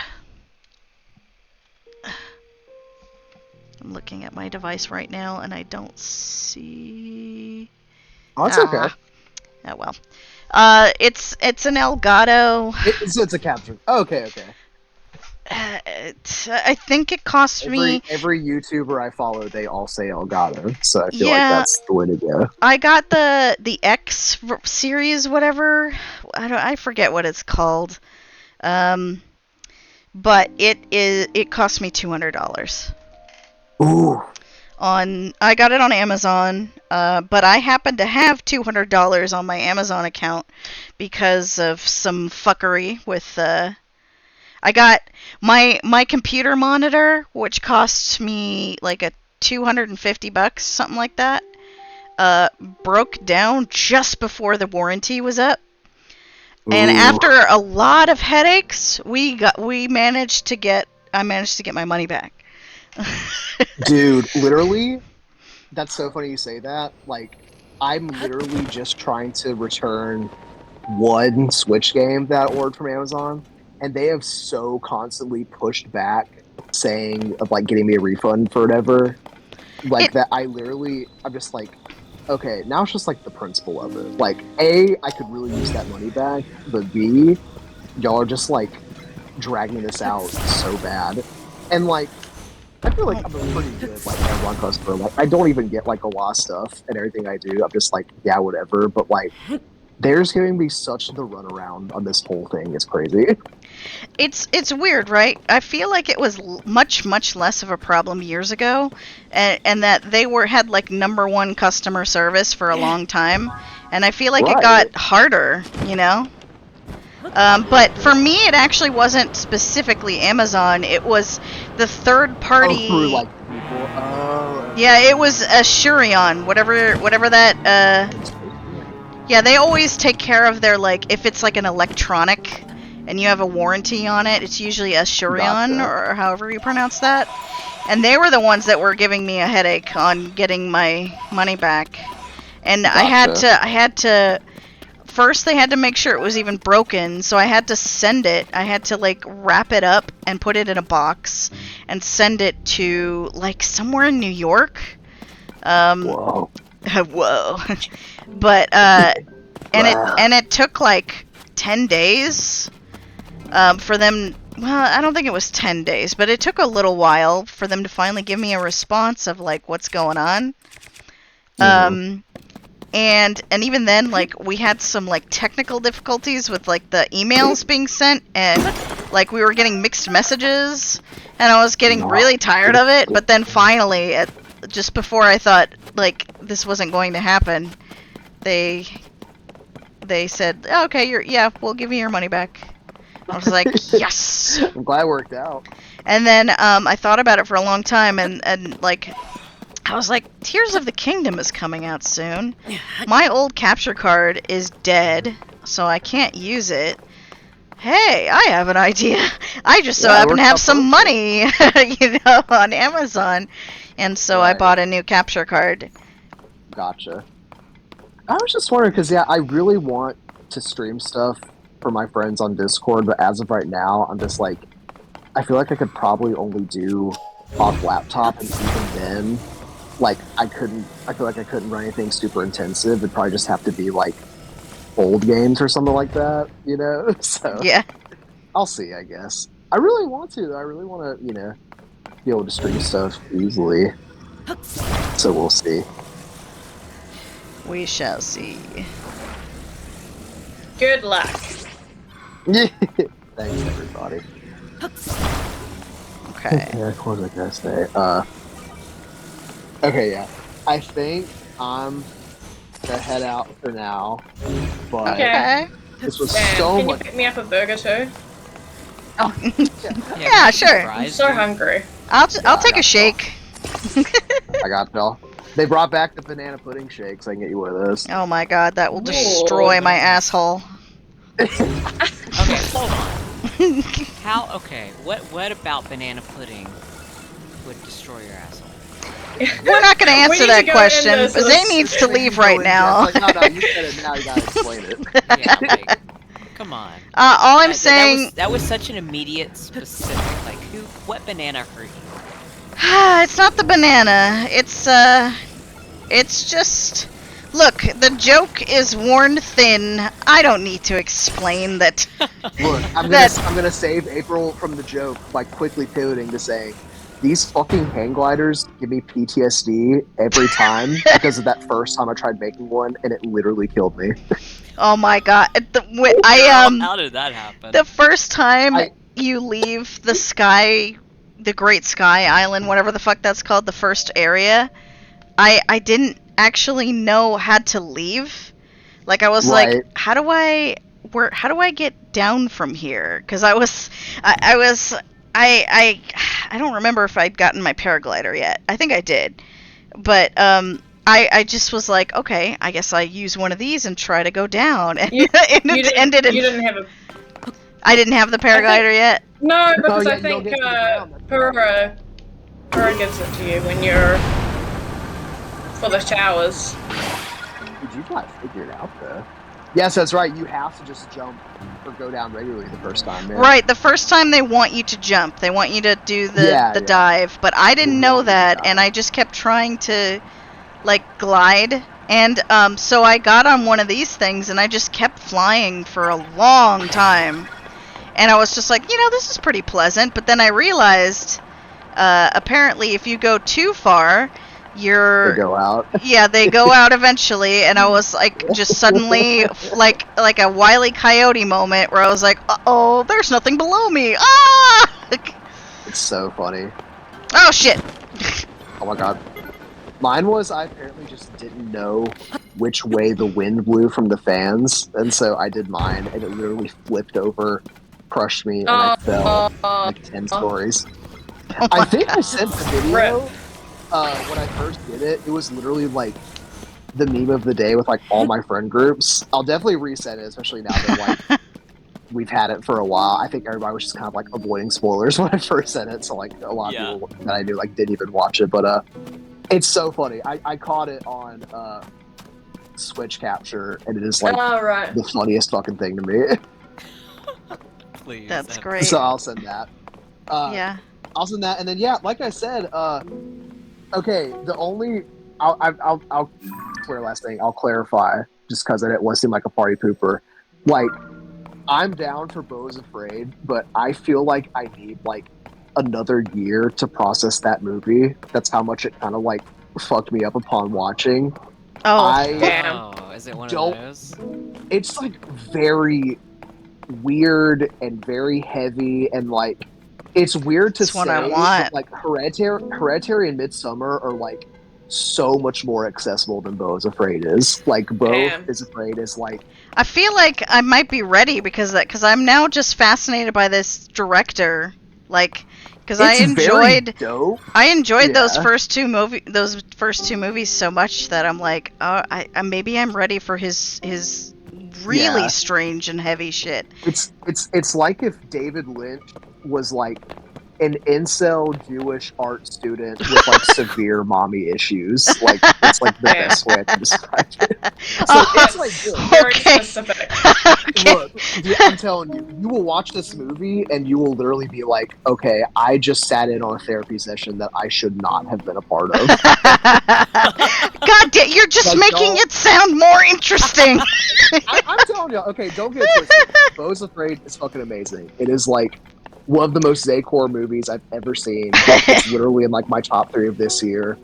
looking at my device right now, and I don't see... Oh, it's okay. Oh well. It's an Elgato. It's a capture. Oh, okay. I think it cost me. Every YouTuber I follow, they all say Elgato, so I feel like Yeah. that's the way to go. I got the X series, whatever. I forget what it's called. But it cost me $200. Ooh. I got it on Amazon, but I happen to have $200 on my Amazon account because of some fuckery with I got my computer monitor, which cost me like a $250, something like that, broke down just before the warranty was up. And Ooh. after a lot of headaches, I managed to get my money back. Dude, literally, that's so funny you say that. Like, I'm literally just trying to return one Switch game that I ordered from Amazon, and they have so constantly pushed back saying of like getting me a refund for whatever. Like that, I'm just like, okay, now it's just like the principle of it. Like, A, I could really use that money back, but B, y'all are just like dragging this out so bad, and like. I feel like I'm a pretty good like Amazon customer. Like I don't even get like a lot of stuff and everything I do. I'm just like, yeah, whatever. But like, they're just giving me such the runaround on this whole thing. It's crazy. It's weird, right? I feel like it was much less of a problem years ago, and that they had like #1 customer service for a long time, and I feel like it got harder, you know. But for me, it actually wasn't specifically Amazon. It was the third party. Oh, through like people. Oh. Yeah, it was Asurion, whatever that. Yeah, they always take care of their like if it's like an electronic, and you have a warranty on it. It's usually Asurion or however you pronounce that. And they were the ones that were giving me a headache on getting my money back. And I had to. First, they had to make sure it was even broken, so I had to send it. I had to, like, wrap it up and put it in a box and send it to, like, somewhere in New York. Whoa. Whoa. But, and it took, like, 10 days for them... Well, I don't think it was 10 days, but it took a little while for them to finally give me a response of, like, what's going on. And even then, like, we had some, like, technical difficulties with, like, the emails being sent, and, like, we were getting mixed messages, and I was getting really tired of it, but then finally, just before I thought, like, this wasn't going to happen, they said, oh, okay, we'll give you your money back. I was like, yes! I'm glad it worked out. And then, I thought about it for a long time, and like... I was like, Tears of the Kingdom is coming out soon. My old capture card is dead, so I can't use it. Hey, I have an idea. I just so happen to have some money, on Amazon. And so I bought a new capture card. Gotcha. I was just wondering, because, I really want to stream stuff for my friends on Discord, but as of right now, I'm just like, I feel like I could probably only do off laptop, and even then... Like, I feel like I couldn't run anything super intensive. It'd probably just have to be, like, old games or something like that, you know? So, yeah. I'll see, I guess. I really want to, though. I really want to, be able to stream stuff easily. So we'll see. We shall see. Good luck. Thanks, everybody. Okay. Yeah, what was I gonna say? Okay, yeah. I think I'm gonna head out for now, but Okay. this was Dan, so can much. you pick me up a burger too? Oh. Yeah, sure. I'm so hungry. I'll take a shake. I got y'all. They brought back the banana pudding shakes. I can get you one of those. Oh my god, that will destroy my asshole. Okay, hold on. How? Okay, what about banana pudding would destroy your asshole? We're not going to We answer need to that go question. into this- Zay needs to Like, leave you go right in, now. yeah, it's like, no, you said it now. You gotta explain it. Yeah, like, come on. All I'm That saying, that was such an immediate, specific. Like, what banana hurt you? it's not the banana. It's just. Look, the joke is worn thin. I don't need to explain that. Look, I'm gonna save April from the joke by quickly pivoting to saying these fucking hang gliders give me PTSD every time because of that first time I tried making one and it literally killed me. Oh my god. How did that happen? The first time I- you leave the sky, the Great Sky Island, whatever the fuck that's called, the first area, I didn't actually know how to leave. Like I was Right. like, how do I get down from here? Because I don't remember if I'd gotten my paraglider yet. I think I did, but I just was like, okay, I guess I use one of these and try to go down, and, You- and You it didn't, ended in. you didn't have a I didn't have the paraglider yet. no because yeah, I you don't think get to the ground, that's Pura gives it to you when you're for the showers. Did you guys figure it out though? Yes, that's right. You have to just jump or go down regularly the first time. Yeah. Right, the first time they want you to jump. They want you to do the Yeah. dive, but I didn't They know want you to that, dive. and I just kept trying to like glide, and so I got on one of these things and I just kept flying for a long time. And I was just like, this is pretty pleasant, but then I realized apparently if you go too far, They you're go out. yeah, they go out eventually, and I was like, just suddenly, like a Wile E. Coyote moment where I was like, uh-oh, there's nothing below me. Ah! It's so funny. Oh shit! Oh my god. Mine was I apparently just didn't know which way the wind blew from the fans, and so I did mine, and it literally flipped over, crushed me, and I fell like 10 stories. Oh I my think I God. sent the video when I first did it. It was literally like the meme of the day with like all my friend groups. I'll definitely resend it, especially now that like we've had it for a while. I think everybody was just kind of like avoiding spoilers when I first sent it, so like a lot Yeah. of people that I knew like didn't even watch it. But it's so funny. I caught it on Switch capture, and it is like Oh right. the funniest fucking thing to me. Please. That's great. So I'll send that. Yeah. I'll send that, and then yeah, like I said, okay. The only I'll clear last thing. I'll clarify just because I didn't want to seem like a party pooper. Like, I'm down for Beau's Afraid, but I feel like I need like another year to process that movie. That's how much it kind of like fucked me up upon watching. Oh. Damn. Oh, is it one Don't- of those? It's like very weird and very heavy, and like it's weird to It's say. what I but, want. like Hereditary and Midsommar are like so much more accessible than Beau's Afraid is. Like Beau Damn. is Afraid is like I feel like I might be ready because I'm now just fascinated by this director. Like, because I it's very enjoyed dope. those Yeah. first two movies so much that I'm like, oh, maybe I'm ready for his really Yeah. strange and heavy shit. It's like if David Lynch was like an incel Jewish art student with like severe mommy issues. Like it's like the Yeah. best way I can describe it. So Oh, it's like this. Very Okay. specific. Okay. Look, I'm telling you, you will watch this movie and you will literally be like, okay, I just sat in on a therapy session that I should not have been a part of. God damn, you're just Like, making don't- it sound more interesting. I'm telling you, okay, don't get it twisted. Beau's Afraid is fucking amazing. It is like one of the most Zaycore movies I've ever seen. It's literally in like my top 3 of this year.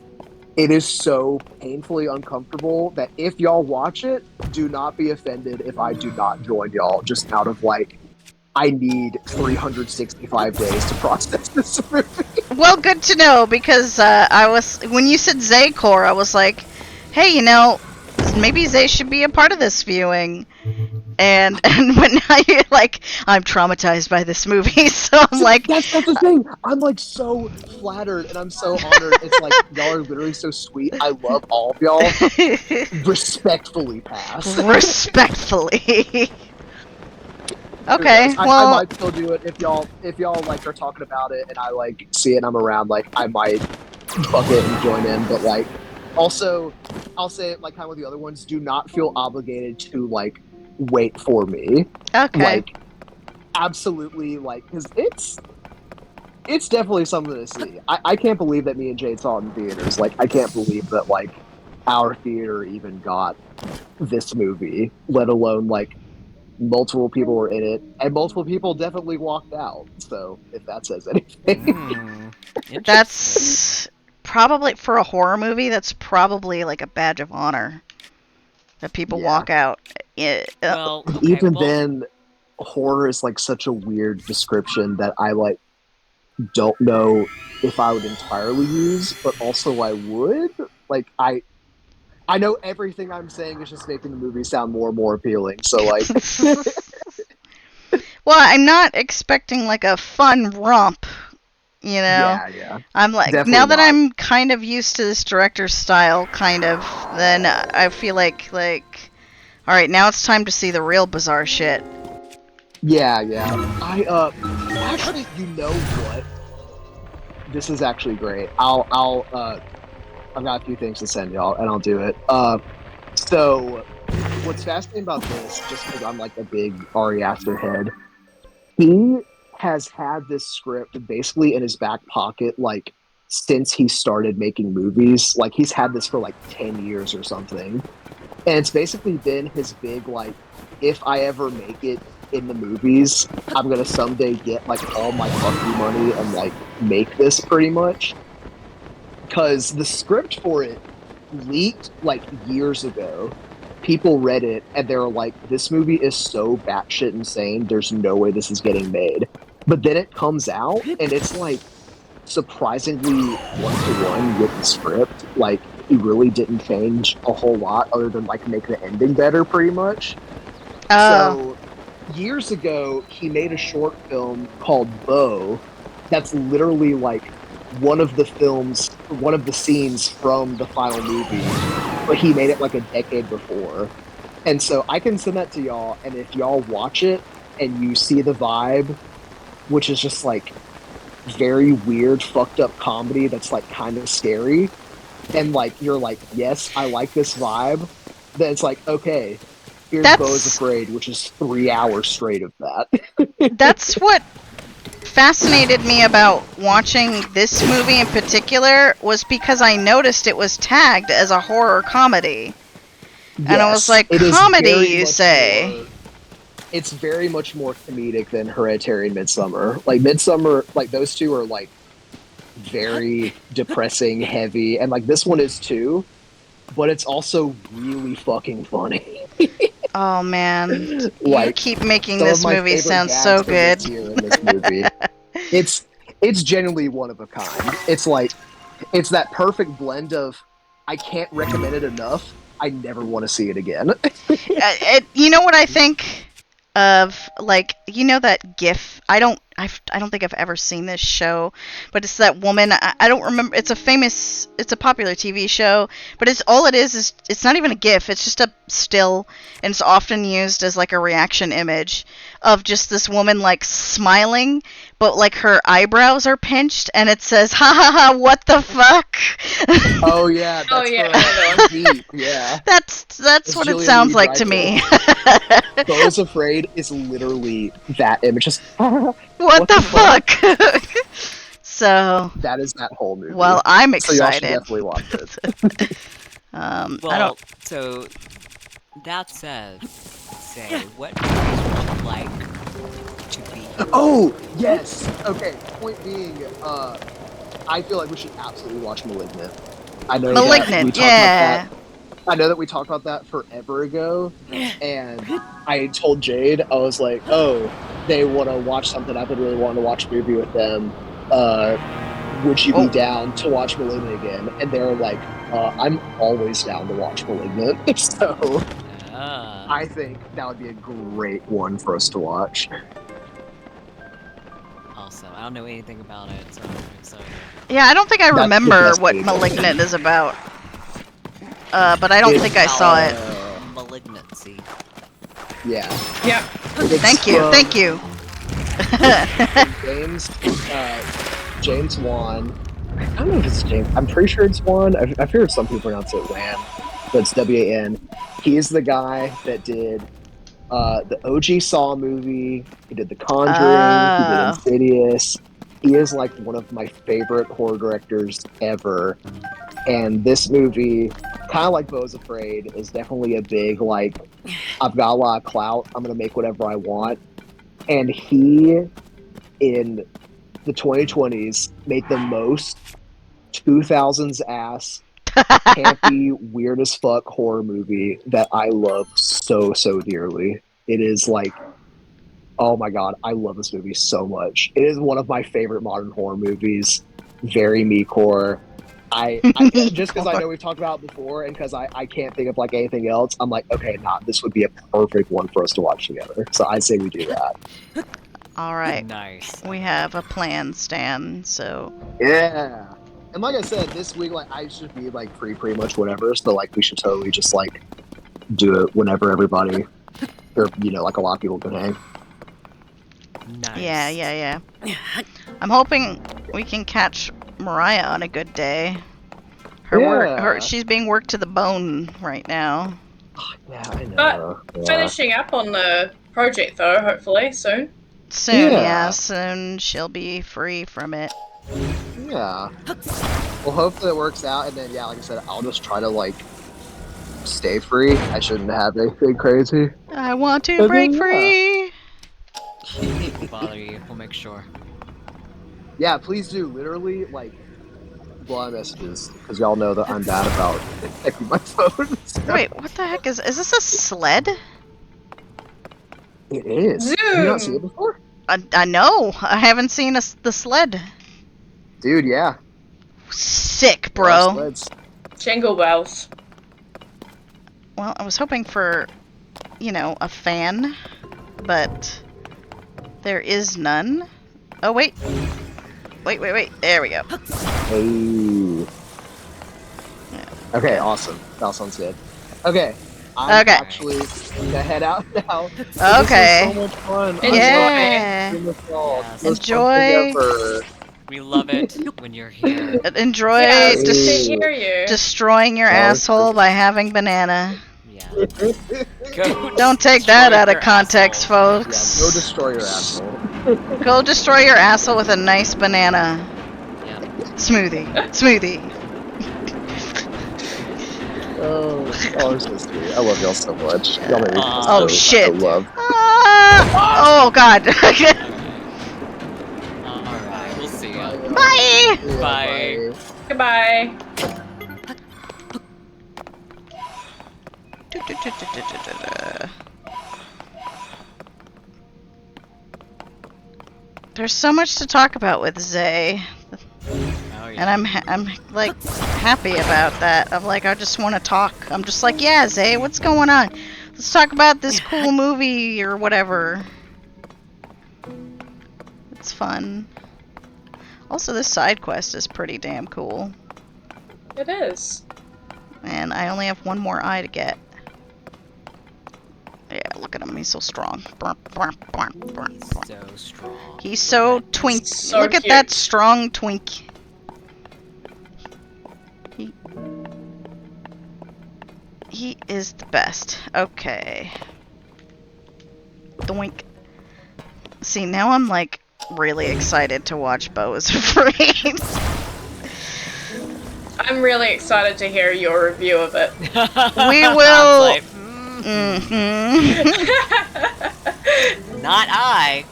It is so painfully uncomfortable that if y'all watch it, do not be offended if I do not join y'all just out of like, I need 365 days to process this movie. Well, good to know because when you said Zaycore, I was like, hey, maybe Zay should be a part of this viewing. And when now you're like, I'm traumatized by this movie, so I'm like, That's the thing. I'm like so flattered and I'm so honored. It's like y'all are literally so sweet. I love all of y'all. Respectfully pass. respectfully. Okay, I well, might still do it if y'all like are talking about it and I like see it and I'm around. Like I might fuck it and join in, but like also I'll say it like kind of with the other ones. Do not feel obligated to like wait for me. okay. Like absolutely, like because it's definitely something to see. I can't believe that me and Jade saw it in theaters. Like I can't believe that like our theater even got this movie, let alone like multiple people were in it, and multiple people definitely walked out. So if that says anything, Interesting. That's probably, for a horror movie, that's probably like a badge of honor. That people Yeah. walk out. Well, okay, even well, then, horror is like such a weird description that I like don't know if I would entirely use, but also I would. Like I know everything I'm saying is just making the movie sound more and more appealing. So like, Well, I'm not expecting like a fun romp, you know? yeah, I'm like, definitely now that not. I'm kind of used to this director's style, kind of, then I feel like, alright, now it's time to see the real bizarre shit. Yeah. I actually, you know what? This is actually great. I've got a few things to send y'all, and I'll do it. So what's fascinating about this, just because I'm like a big Ari Aster head, he has had this script basically in his back pocket like since he started making movies. Like he's had this for like 10 years or something. And it's basically been his big like, if I ever make it in the movies, I'm gonna someday get like all my fucking money and like make this pretty much. Because the script for it leaked like years ago. People read it and they were like, this movie is so batshit insane, there's no way this is getting made. But then it comes out and it's like surprisingly one-to-one with the script. Like, he really didn't change a whole lot other than like make the ending better pretty much. Oh, So years ago, he made a short film called Bo that's literally like one of the scenes from the final movie, but he made it like a decade before. And so I can send that to y'all, and if y'all watch it and you see the vibe, which is just like very weird, fucked up comedy that's like kind of scary, and like you're like, yes, I like this vibe, then it's like, okay, here's That's- Beau is Afraid, which is 3 hours straight of that. that's what fascinated me about watching this movie in particular, was because I noticed it was tagged as a horror comedy. And I was like, it is comedy, very you much say? more- it's very much more comedic than Hereditary and Midsummer. Like Midsummer, like those two are like very depressing, heavy, and like this one is too, but it's also really fucking funny. Oh man, you Like, keep making Some this of my movie favorite sound gags so from good. this year in this movie. It's genuinely one of a kind. It's like it's that perfect blend of I can't recommend it enough. I never want to see it again. You know what I think of, like, you know that GIF? I don't think I've ever seen this show, but it's that woman. I don't remember. It's a popular TV show, but it's it's not even a GIF. It's just a still, and it's often used as like a reaction image of just this woman like smiling, but like her eyebrows are pinched, and it says, "Ha ha ha! What the fuck?" Oh yeah, that's Oh, yeah, from I know. Deep. Yeah, That's It's what it Julia sounds like to Louis-Dreyfus. me. Beau's Afraid is literally that image. Just What the fuck? So, that is that whole movie. well, I'm so y'all should excited. definitely watch it. I well, don't. so that said, say, what movies would you like to be? Oh yes. Okay. Point being, I feel like we should absolutely watch *Malignant*. I know that we Malignant, talked yeah. about that. I know that we talked about that forever ago, and I told Jade, I was like, "Oh, they want to watch something. I've been really wanting to watch a movie with them. Would you Oh. be down to watch *Malignant* again?" And they're like, "I'm always down to watch *Malignant*." So I think that would be a great one for us to watch. Also, I don't know anything about it, so I'm excited. Yeah, I don't think I That's the remember best what movie. *Malignant* is about. But I don't It's, think I saw it. Malignancy. Yeah. Yeah. Thank you, thank you. James, James Wan. I don't know if it's James. I'm pretty sure it's Wan. I fear some people pronounce it Wan, but it's W-A-N. He's the guy that did the OG Saw movie. He did The Conjuring. He did Oh. Insidious. He is like one of my favorite horror directors ever. And this movie, kind of like Beau's Afraid, is definitely a big, like, I've got a lot of clout. I'm going to make whatever I want. And he, in the 2020s, made the most 2000s ass, campy, weird as fuck horror movie that I love so, so dearly. It is like, oh my god, I love this movie so much. It is one of my favorite modern horror movies. Very me-core. I just because I know we've talked about it before, and because I can't think of like anything else, I'm like, okay, this would be a perfect one for us to watch together. So I say we do that. All right. Nice. We have a plan, Stan. So Yeah. And like I said, this week, like, I should be like free pretty much whatever. So like, we should totally just like do it whenever everybody, or like a lot of people can hang. Nice. yeah. I'm hoping we can catch Mariah on a good day. She's being worked to the bone right now. Yeah, I know. But finishing up on the project though, hopefully soon. Soon, Yeah. soon she'll be free from it. Yeah. Well, hopefully it works out, and then like I said, I'll just try to like stay free. I shouldn't have anything crazy. I want to And break then, free. We'll bother you. We'll make sure. Yeah, please do. Literally, like, blind messages, because y'all know that I'm bad about checking my phone. Wait, what the heck is this a sled? It is. Have you not seen it before? I know. I haven't seen the sled. Dude, yeah. Sick, There are bro. sleds. Jingle bells. Well, I was hoping for, a fan, but there is none. Oh, wait. Wait. There we go. Hey. Okay, awesome. That sounds good. Okay. I'm Okay. actually gonna head out now. Okay. This was so much fun. Yeah. Yes. Enjoy. We love it when you're here. Enjoy Yeah, it's good Hey. to hear you. destroying your Oh, asshole by having banana. Yeah. Go Don't take destroy that out your of context, asshole. folks. Go destroy your asshole. Go destroy your asshole with a nice banana Yeah. smoothie. Oh, so sweet. I love y'all so much. Y'all make me feel Oh, so shit. loved. Oh god. Alright, we'll see ya. Bye. Yeah, Bye. Goodbye. There's so much to talk about with Zay, Oh, yeah. and I'm like happy about that. I'm like, I just want to talk. I'm just like, yeah, Zay, what's going on? Let's talk about this cool movie or whatever. It's fun. Also, this side quest is pretty damn cool, It is. and I only have one more eye to get. Yeah, look at him. He's so strong. He's so strong. He's so twink. So Look at cute. that strong twink. He is the best. Okay. Doink. See, now I'm like really excited to watch Beau is Afraid. I'm really excited to hear your review of it. We will. Like, Mm-hmm. not I.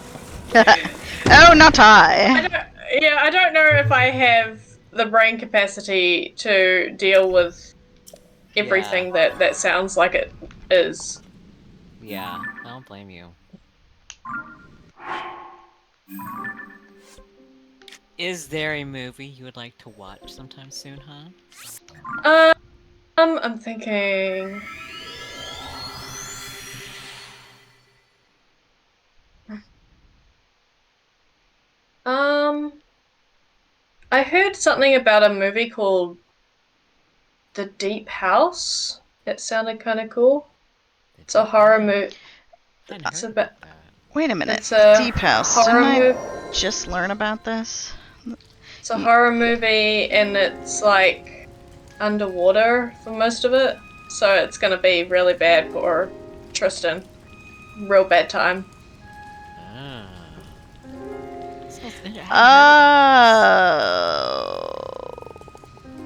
Oh, not I. I don't know if I have the brain capacity to deal with everything that sounds like it is. Yeah, I don't blame you. Is there a movie you would like to watch sometime soon, huh? I'm thinking. I heard something about a movie called The Deep House. It sounded kind of cool. It's a horror movie. Hadn't It's a heard bit- about that. Wait a minute. It's a Deep House. horror Didn't movie. I just learn about this? It's a horror movie, and it's like underwater for most of it. So it's gonna be really bad for Tristan. Real bad time. Ah. Sounds I hadn't heard about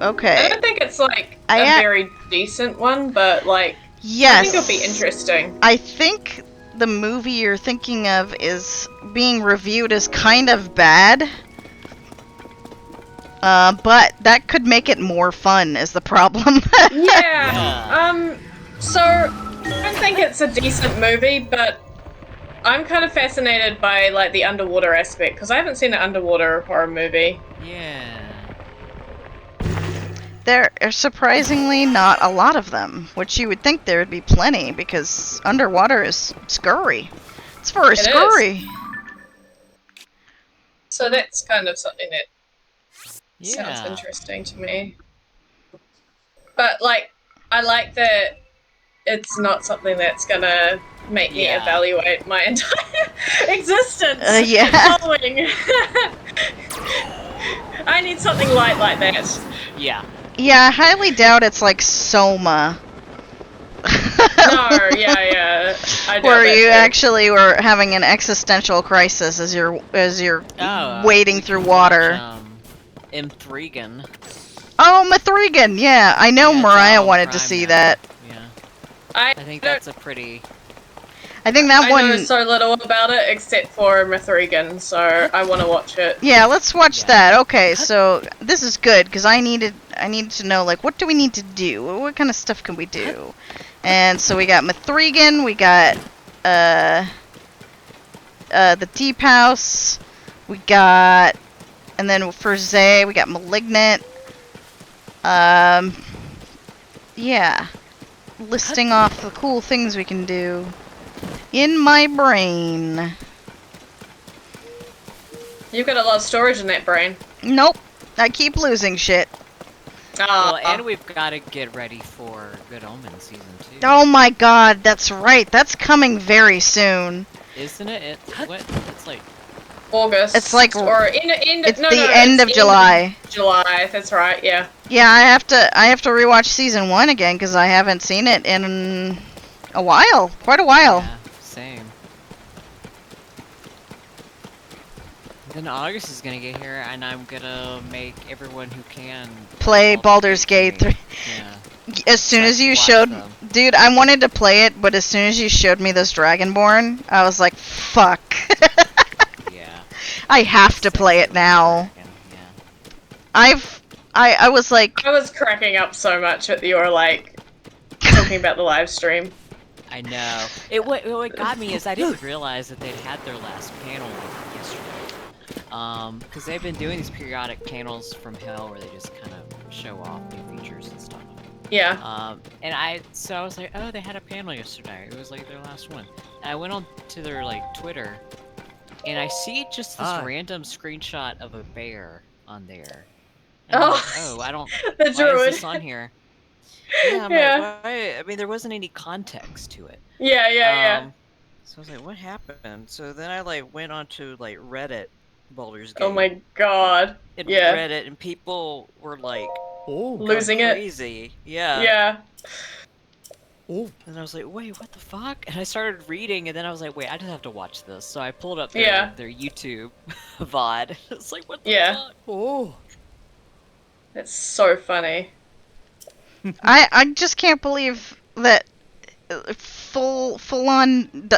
Oh. I Okay. don't think it's like I a a- very decent one, but like Yes. I think it'll be interesting. I think the movie you're thinking of is being reviewed as kind of bad. But that could make it more fun is the problem. Yeah. So I don't think it's a decent movie, but I'm kind of fascinated by like the underwater aspect because I haven't seen an underwater horror movie. Yeah. There are surprisingly not a lot of them, which you would think there would be plenty because underwater is scurry. It's very It is. scurry. So that's kind of something that Yeah. sounds interesting to me. But like, I like that it's not something that's gonna make me Yeah. evaluate my entire existence. Yeah. Following. I need something light like that. Yeah. Yeah, I highly doubt it's like Soma. No, yeah. I doubt Where that you too. actually were having an existential crisis as you're Oh, wading we through can water. watch, M3gan. Oh, Mithrigan, yeah, I know Yeah, it's Mariah out on wanted to Prime see now. that. Yeah. I I think don't- that's a pretty. I think that I one. know so little about it except for Mithrigan, so I want to watch it. Yeah, let's watch Yeah. that. Okay, so this is good because I needed to know like what do we need to do? What kind of stuff can we do? And so we got Mithrigan, we got the Deep House, we got, and then for Zay we got Malignant. Yeah, listing off the cool things we can do in my brain. You've got a lot of storage in that brain. Nope, I keep losing shit. Ah, Well, and we've got to get ready for Good Omens season 2. Oh my god, that's right. That's coming very soon. Isn't it? What? It's like. August. It's like- or end. It's No, the no, end it's of July. July. That's right. Yeah. Yeah, I have to rewatch season 1 again because I haven't seen it in a while. Quite a while. Yeah, same. Then August is gonna get here, and I'm gonna make everyone who can Play Baldur's Gate 3. Yeah. As soon So I as can you watch showed, them. dude, I wanted to play it, but as soon as you showed me this Dragonborn, I was like, fuck. Yeah. I have to play it now. Yeah. I was like, I was cracking up so much at your like talking about the live stream. I know. What got me is I didn't realize that they'd had their last panel like yesterday. Because they've been doing these periodic panels from Hell where they just kind of show off new features and stuff. Yeah. And I was like, oh, they had a panel yesterday. It was like their last one. And I went on to their like Twitter, and I see just this random screenshot of a bear on there. And I'm like, oh, I don't. The Why is druid. this on here? Yeah, I'm Yeah. like, why? I mean, there wasn't any context to it. Yeah. So I was like, what happened? So then I like went onto like Reddit, Baldur's Gate. Oh my god. and yeah. Reddit, and people were like, oh, Losing it. crazy. Yeah. Yeah. Oh. And I was like, wait, what the fuck? And I started reading, and then I was like, wait, I just have to watch this. So I pulled up Yeah. their YouTube VOD. It's like, what the Yeah. fuck? Oh. It's so funny. I just can't believe that full on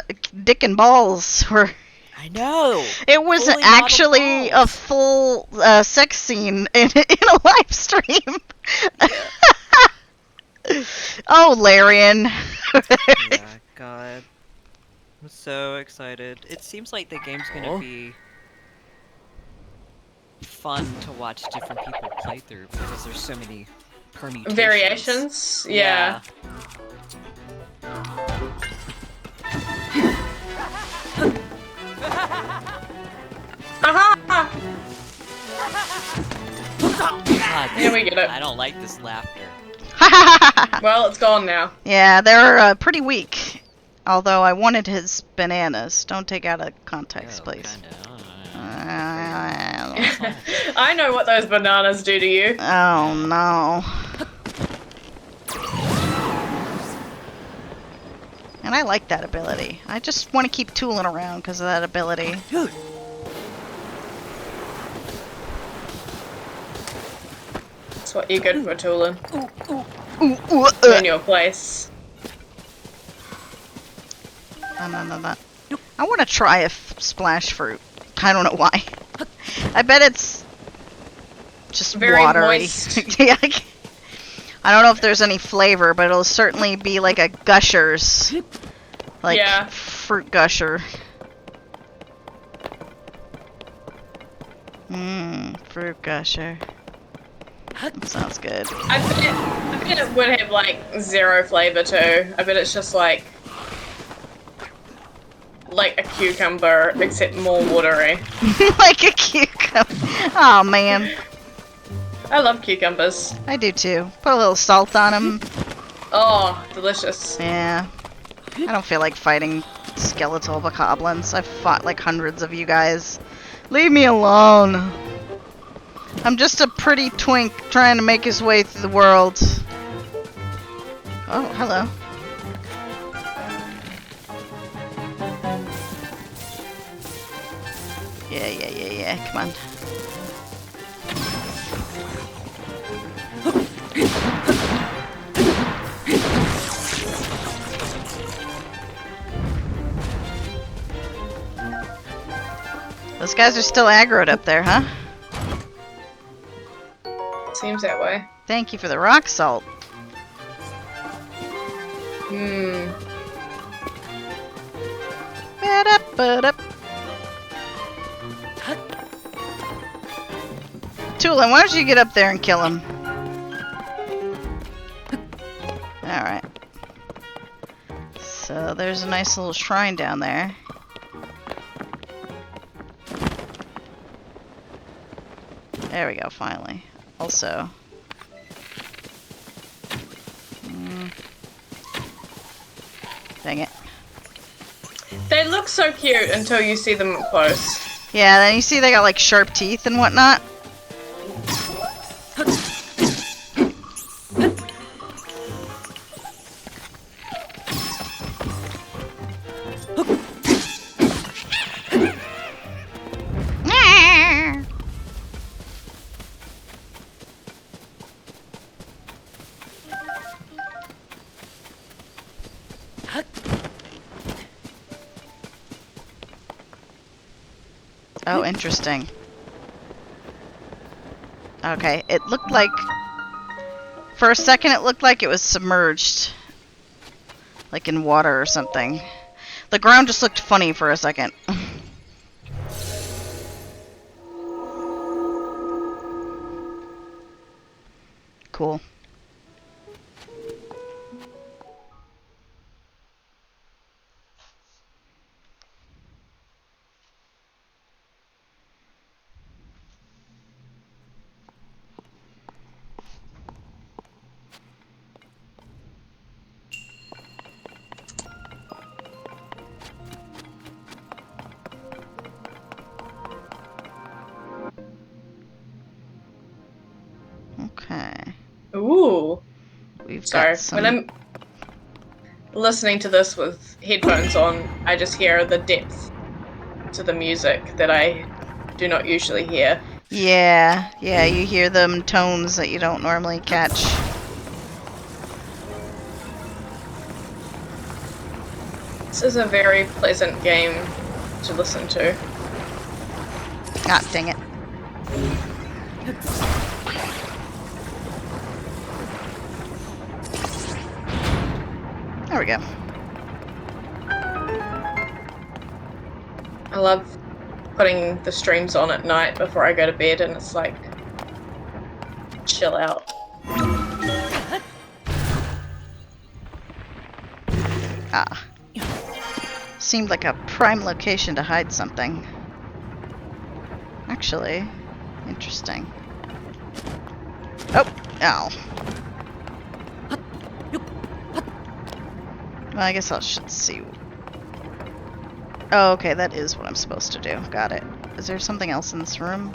dick and balls were. I know. It was Fully actually modeled a full sex scene in a live stream. Oh, Larian. Yeah, God. I'm so excited. It seems like the game's gonna be fun to watch different people play through because there's so many permutations. Variations. Yeah. Aha! God, Here we get it. I don't like this laughter. Well, it's gone now. Yeah, they're pretty weak. Although I wanted his bananas. Don't take out of context, Oh, please. I know what those bananas do to you. Oh no. And I like that ability. I just want to keep tooling around because of that ability. That's what you're good for, tooling. Ooh, In your place. No. I want to try a splash fruit. I don't know why. I bet it's just Very watery. moist. Yeah, I don't know if there's any flavor, but it'll certainly be like a Gushers. Like Yeah. fruit gusher. Fruit gusher. That sounds good. I bet it would have like zero flavor too. I bet it's just like a cucumber, except more watery. Like a cucumber. Oh man. I love cucumbers. I do too. Put a little salt on them. Oh, delicious. Yeah. I don't feel like fighting skeletal bokoblins. I've fought like hundreds of you guys. Leave me alone. I'm just a pretty twink trying to make his way through the world. Oh, hello. Yeah. Come on. Those guys are still aggroed up there, huh? Seems that way. Thank you for the rock salt. Ba-da-ba-da. Tulin, why don't you get up there and kill him? Alright. So there's a nice little shrine down there. There we go, finally. Also. Dang it. They look so cute until you see them up close. Yeah, then you see they got like sharp teeth and whatnot. Oh, interesting. Okay, it looked like... For a second it looked like it was submerged. Like in water or something. The ground just looked funny for a second. Cool. Okay. Ooh. We've Sorry. got some... When I'm listening to this with headphones on, I just hear the depth to the music that I do not usually hear. Yeah, you hear them tones that you don't normally catch. This is a very pleasant game to listen to. Ah, dang it. There we go. I love putting the streams on at night before I go to bed, and it's like chill out. Ah. Seemed like a prime location to hide something. Actually, interesting. Oh, ow. Well, I guess I should see. Oh, okay, that is what I'm supposed to do. Got it. Is there something else in this room?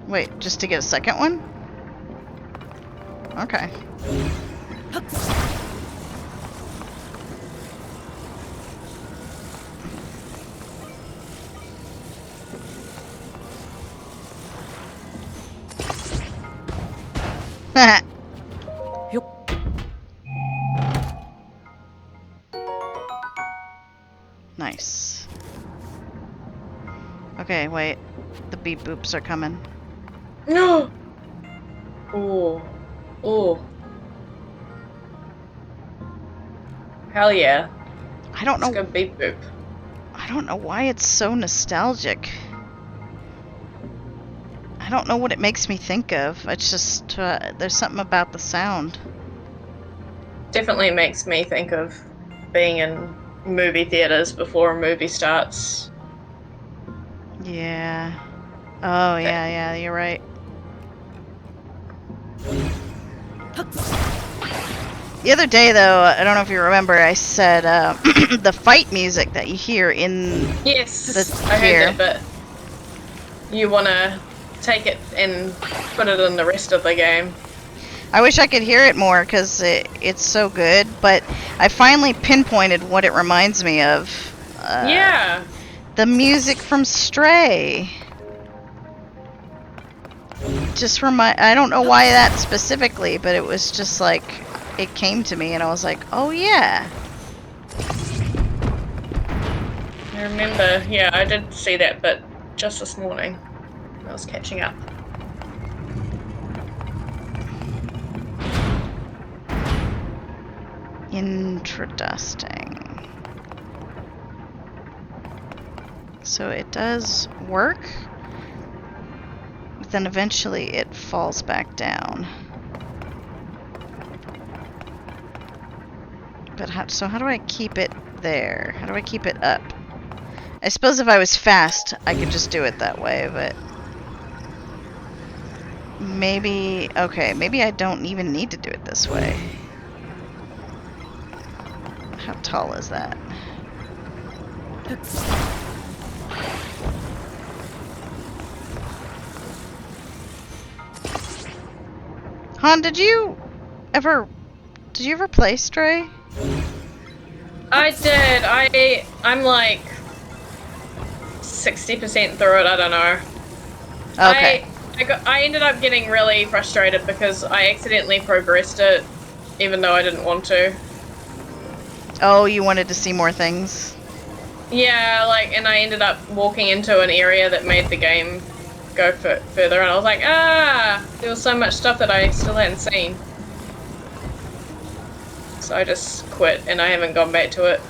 Wait, just to get a second one? Okay. Nice. Okay, wait. The beep boops are coming. No. Oh. Oh. Hell yeah. I don't Let's know. go beep boop. I don't know why it's so nostalgic. I don't know what it makes me think of. It's just there's something about the sound. Definitely makes me think of being in movie theaters before a movie starts. Yeah. Oh yeah, yeah. You're right. The other day, though, I don't know if you remember, I said the fight music that you hear in Yes, the I here. heard that, but you want to take it and put it in the rest of the game. I wish I could hear it more because it's so good, but I finally pinpointed what it reminds me of. Yeah. The music from Stray. I don't know why that specifically, but it was just like, it came to me and I was like, oh yeah. I remember, yeah, I did see that, but just this morning. I was catching up. Interesting. So it does work, but then eventually it falls back down. But how do I keep it there? How do I keep it up? I suppose if I was fast, I could just do it that way, but maybe, okay, maybe I don't even need to do it this way. How tall is that? Han, did you ever play Stray? I did. I'm like 60% through it. I don't know. Okay. I ended up getting really frustrated because I accidentally progressed it, even though I didn't want to. Oh, you wanted to see more things? Yeah, and I ended up walking into an area that made the game go further, and I was like, there was so much stuff that I still hadn't seen. So I just quit, and I haven't gone back to it.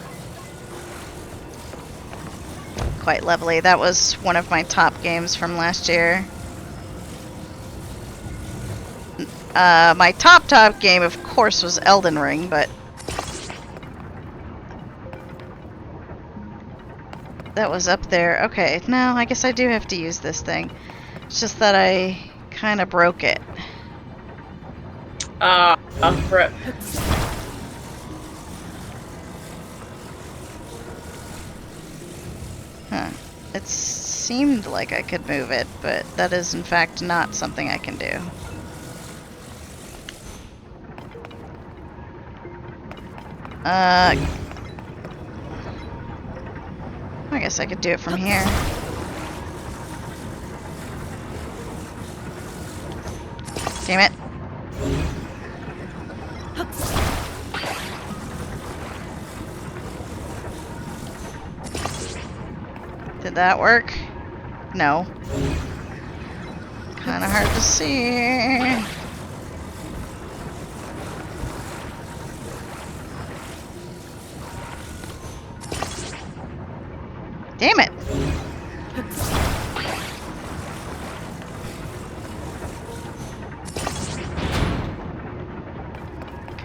Quite lovely. That was one of my top games from last year. My top game, of course, was Elden Ring, but that was up there. Okay, now I guess I do have to use this thing. It's just that I kind of broke it. Rip. Huh. It seemed like I could move it, but that is in fact not something I can do. I guess I could do it from here. Damn it. Did that work? No. Kinda hard to see.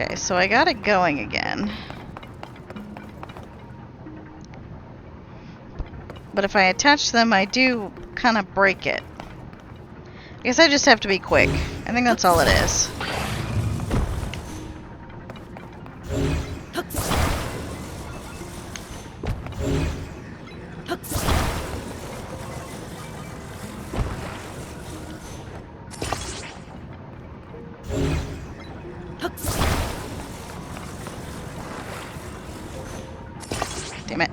Okay, so I got it going again. But if I attach them, I do kind of break it. I guess I just have to be quick. I think that's all it is. Damn it.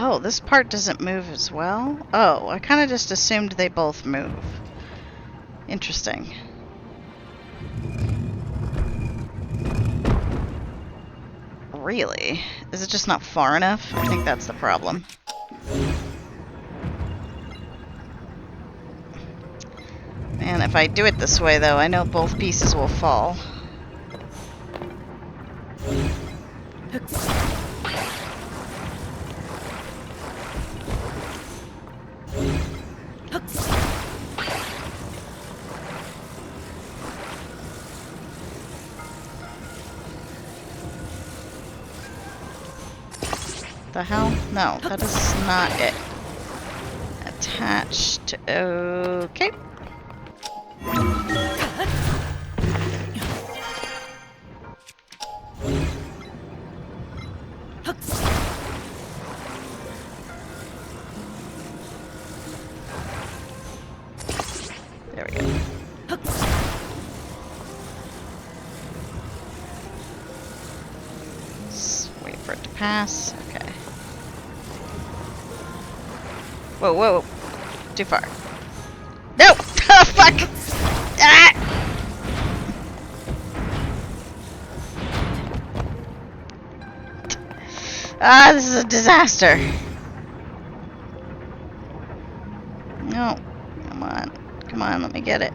Oh, this part doesn't move as well? Oh, I kind of just assumed they both move. Interesting. Really? Is it just not far enough? I think that's the problem. Man, if I do it this way, though, I know both pieces will fall. The hell? No, that is not it. Attached. Okay. There we go. Just wait for it to pass. Okay. Whoa, whoa. Too far. No! Oh, fuck! Ah! Ah, this is a disaster. No. Come on. Come on, let me get it.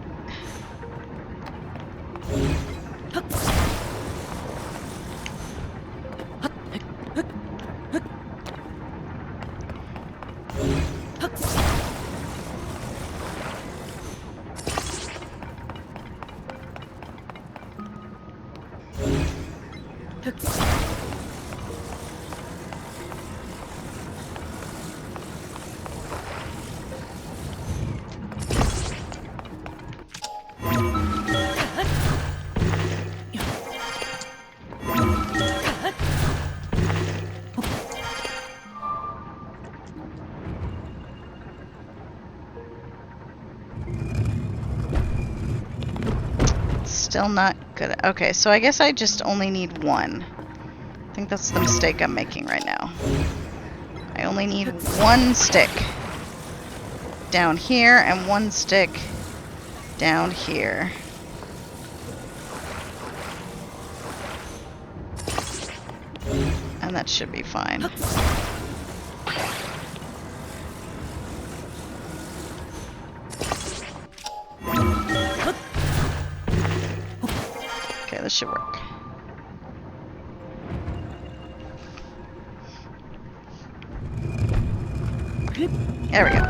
Still not good. Okay, so I guess I just only need one. I think that's the mistake I'm making right now. I only need one stick down here and one stick down here. And that should be fine. Okay, this should work. There we go.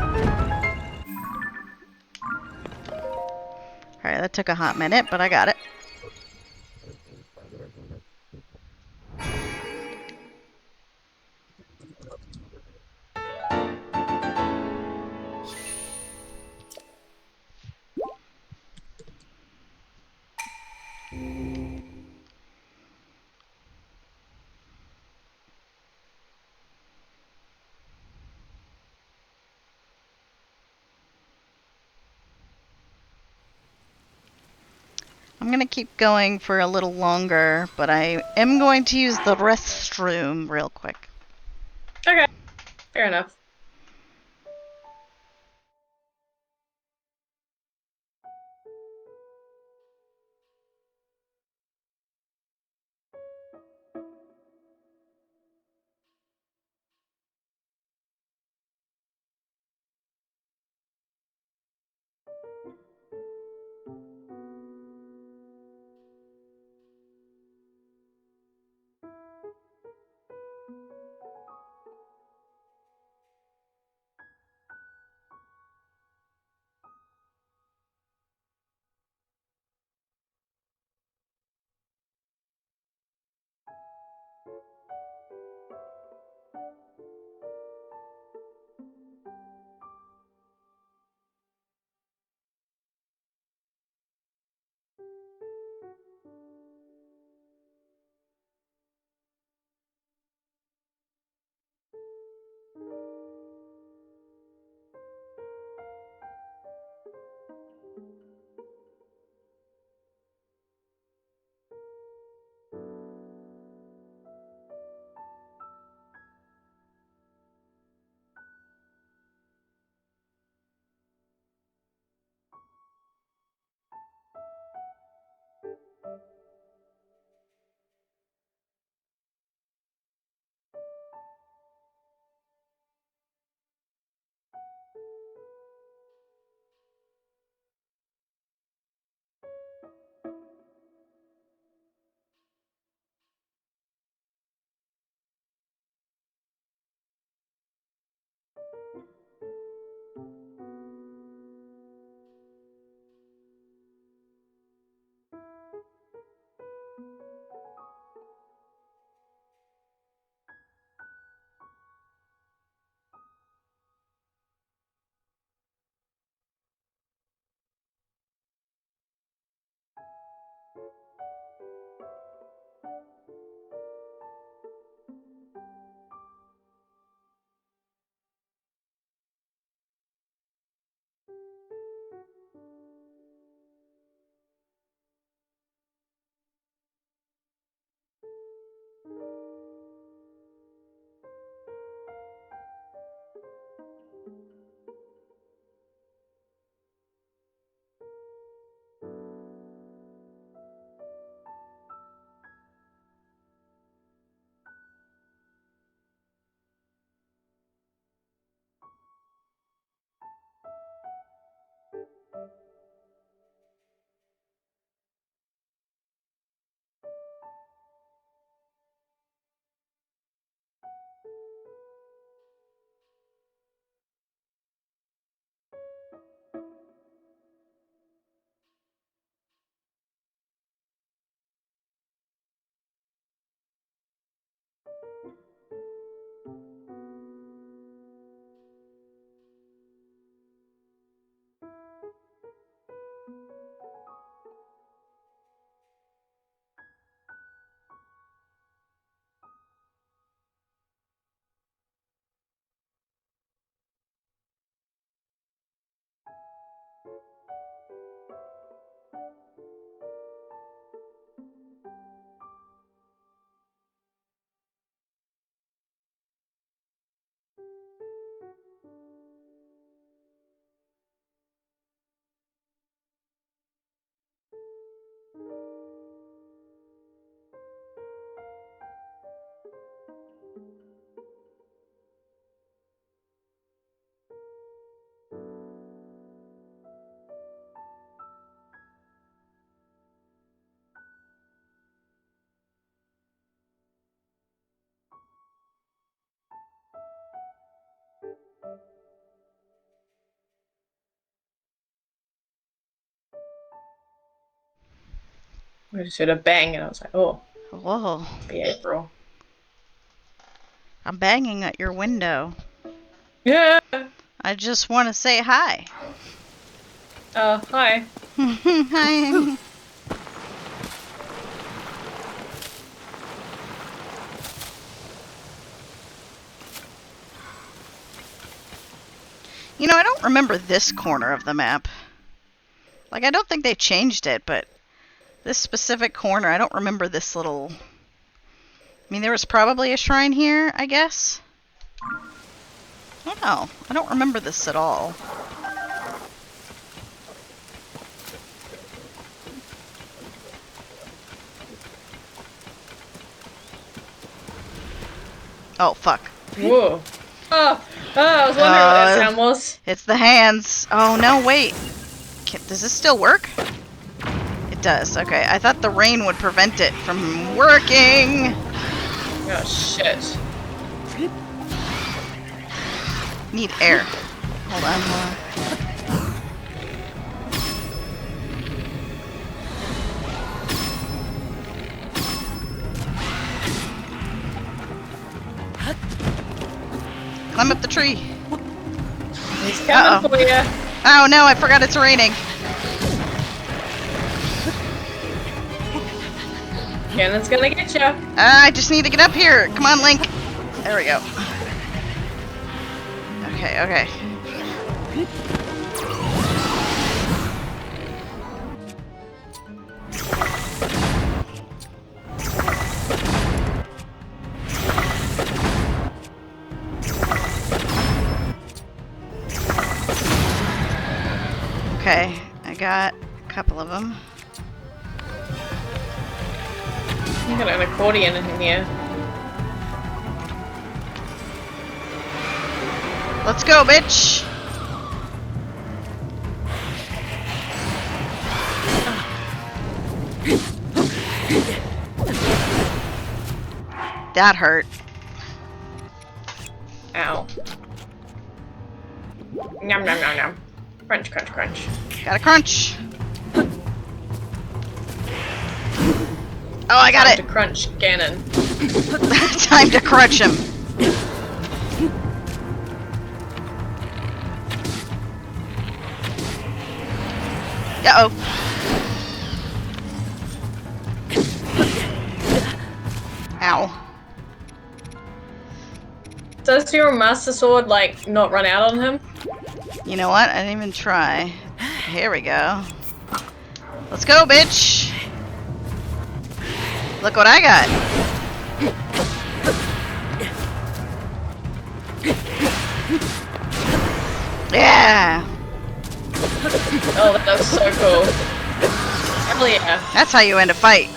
Alright, that took a hot minute, but I got it. I'm gonna keep going for a little longer, but I am going to use the restroom real quick. Okay, fair enough. I just heard a bang and I was like, oh, Whoa. April. I'm banging at your window. Yeah. I just want to say hi. Hi. Hi. You know, I don't remember this corner of the map. Like, I don't think they changed it, but this specific corner, I don't remember this little... I mean, there was probably a shrine here, I guess? I don't know. I don't remember this at all. Oh, fuck. Whoa. Oh, I was wondering what that sound was. It's the hands. Oh, no, wait. Does this still work? It does. Okay, I thought the rain would prevent it from working. Oh, shit. Need air. Hold on. Climb up the tree. He's coming for you. Oh no, I forgot it's raining. Cannon's gonna get you. I just need to get up here. Come on, Link. There we go. Okay, okay. Okay, I got a couple of them. You got an accordion in here. Let's go, bitch! That hurt. Ow. Nom nom nom nom. Crunch, crunch, crunch. Got a crunch. Oh, I got Time it. to crunch Ganon. Time to crunch him. Uh-oh. Ow. Does your Master Sword, like, not run out on him? You know what? I didn't even try. Here we go. Let's go, bitch! Look what I got! Yeah! Oh, that was so cool. Hell yeah. That's how you end a fight.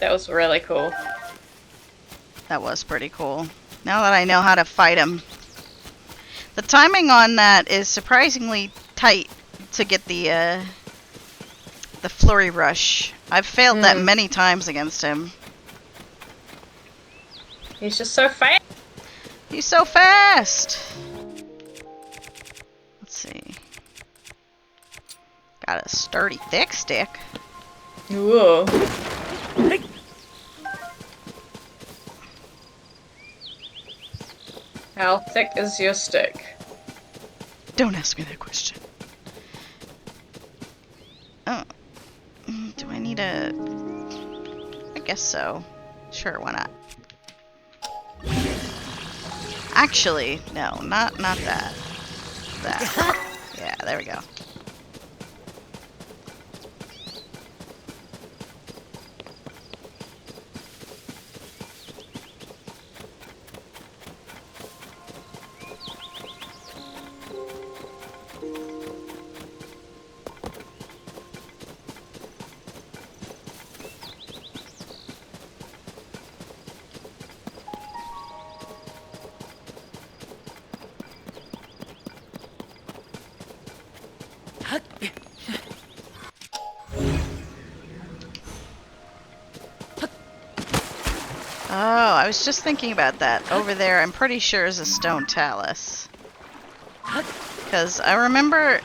That was really cool. That was pretty cool. Now that I know how to fight him. The timing on that is surprisingly tight to get the flurry rush. I've failed that many times against him. He's just so fast. He's so fast! Let's see. Got a sturdy thick stick. Ooh. How thick is your stick? Don't ask me that question. Oh. Do I need a... I guess so. Sure, why not? Actually, no, not that. That. Yeah, there we go. Oh, I was just thinking about that. Over there, I'm pretty sure is a stone talus. Because I remember,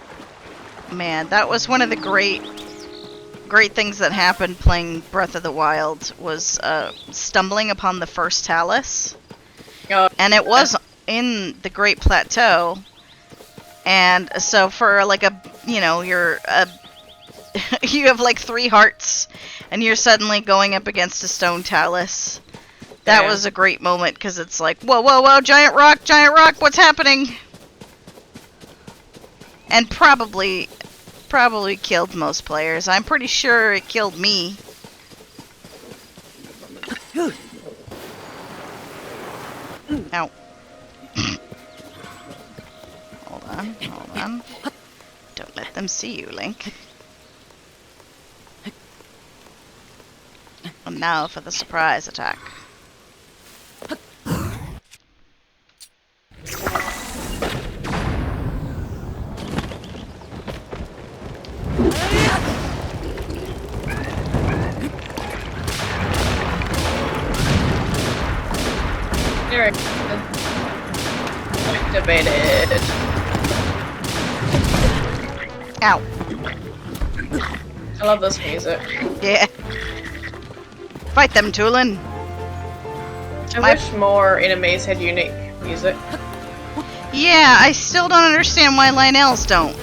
man, that was one of the great things that happened playing Breath of the Wild was stumbling upon the first Talus. Oh, And it was in the Great Plateau. And so for like a, you know, you have like 3 hearts and you're suddenly going up against a stone talus. That Yeah. was a great moment because it's like, whoa, whoa, whoa, giant rock, what's happening? And probably killed most players. I'm pretty sure it killed me. Ow. Hold on. Don't let them see you, Link. And now for the surprise attack. There it is. Activated. Ow. I love this music. Yeah. Fight them, Tulin. I My- wish more enemies had unique music. Yeah, I still don't understand why Lionels don't.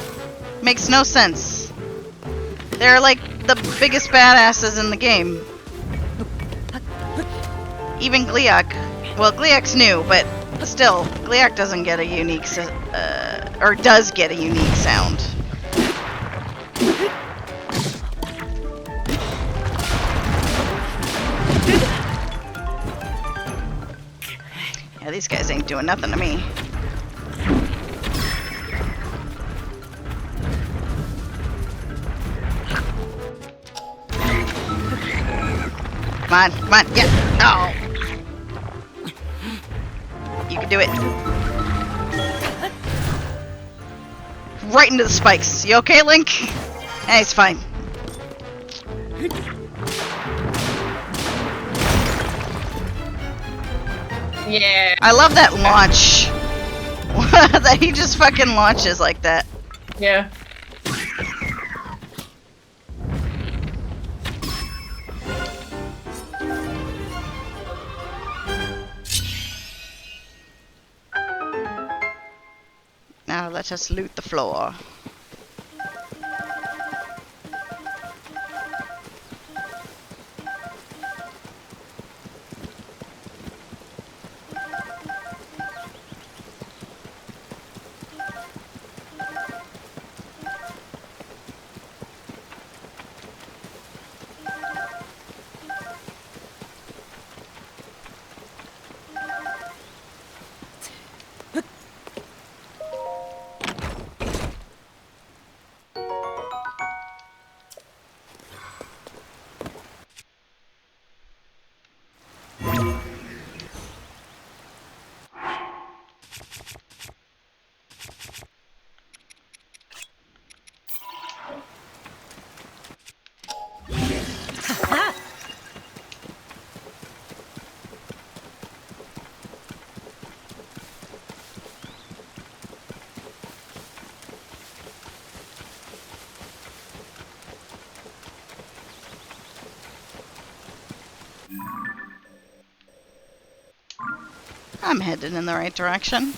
Makes no sense. They're like the biggest badasses in the game. Even Gleeok. Well, Gleeok's new, but still, Gleeok doesn't get a unique, or does get a unique sound. Yeah, these guys ain't doing nothing to me. Come on, yeah. Oh. You can do it. Right into the spikes. You okay, Link? Hey, it's fine. Yeah. I love that launch. That he just fucking launches like that. Yeah. Now let us loot the floor. I'm headed in the right direction.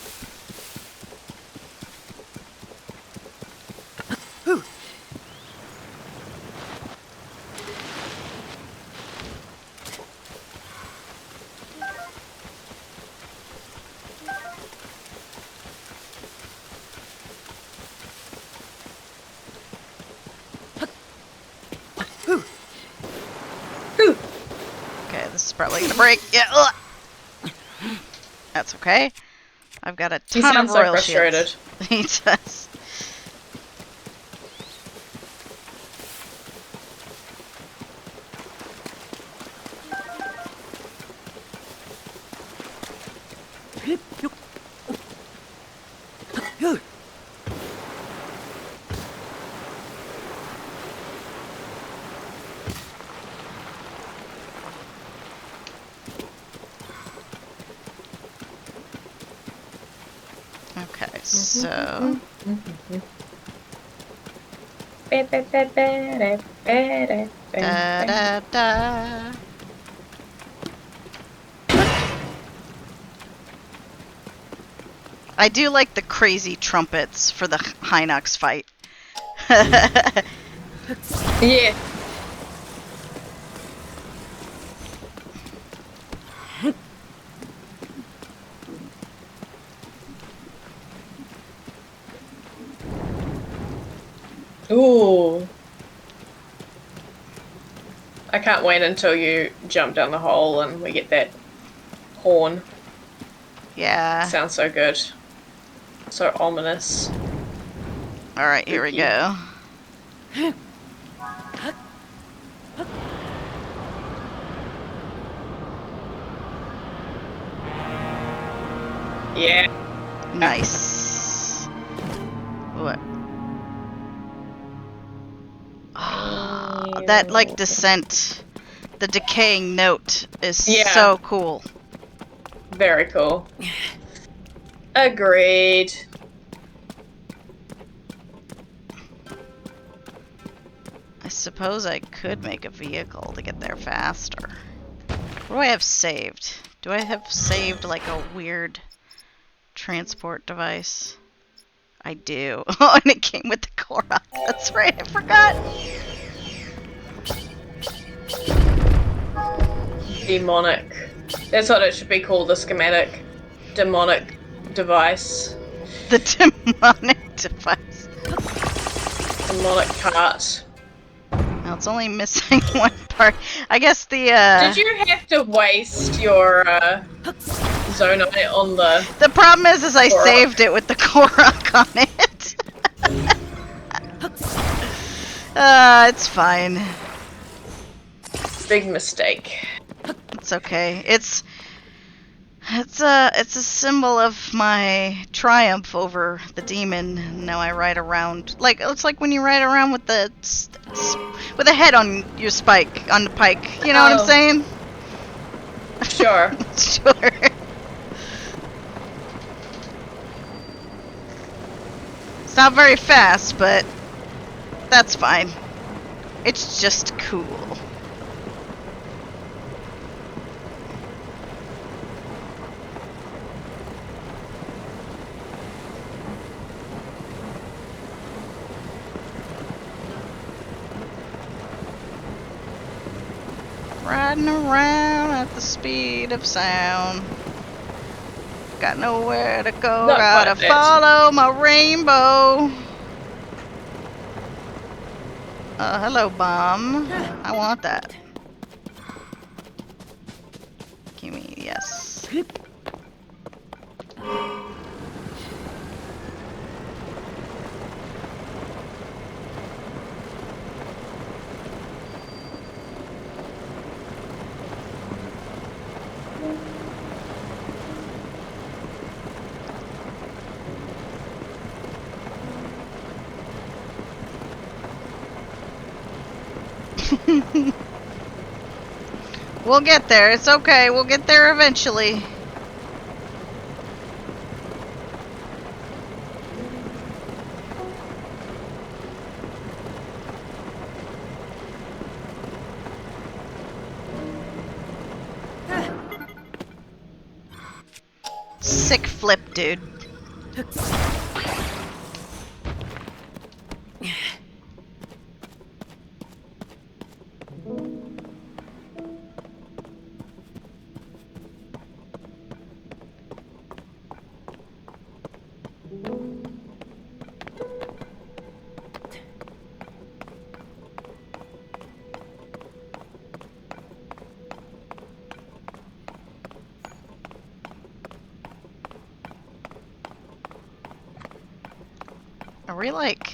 Okay, this is probably gonna break. Yeah. Ugh. That's okay. I've got a He ton sounds of so royal frustrated. shields. He does. Okay, so da da da. I do like the crazy trumpets for the Hinox fight. Yeah. Ooh. I can't wait until you jump down the hole and we get that horn. Yeah. Sounds so good. So ominous. Alright, here we Spooky. go. Yeah. Nice. What? Ah, that, like, descent, the decaying note is Yeah. so cool. Very cool. Agreed. I suppose I could make a vehicle to get there faster. What do I have saved? Do I have saved, like, a weird transport device? I do. Oh, and it came with the Korok. That's right, I forgot. Demonic. That's what it should be called, the schematic. Demonic device. The demonic device. Demonic cart. Now it's only missing one part. I guess the, Did you have to waste your Zonite on the... The problem is I Korok? saved it with the Korok on it. It's fine. Big mistake. It's okay. It's a symbol of my triumph over the demon. Now I ride around like it's like when you ride around with the with a head on your spike on the pike. You know what I'm Oh. saying? Sure. Sure. It's not very fast, but that's fine. It's just cool. Riding around at the speed of sound. Got nowhere to go, Not gotta quite that. follow my rainbow. Hello, bomb. I want that. Give me, yes. We'll get there. It's okay. We'll get there eventually. Sick flip, dude. Are we like...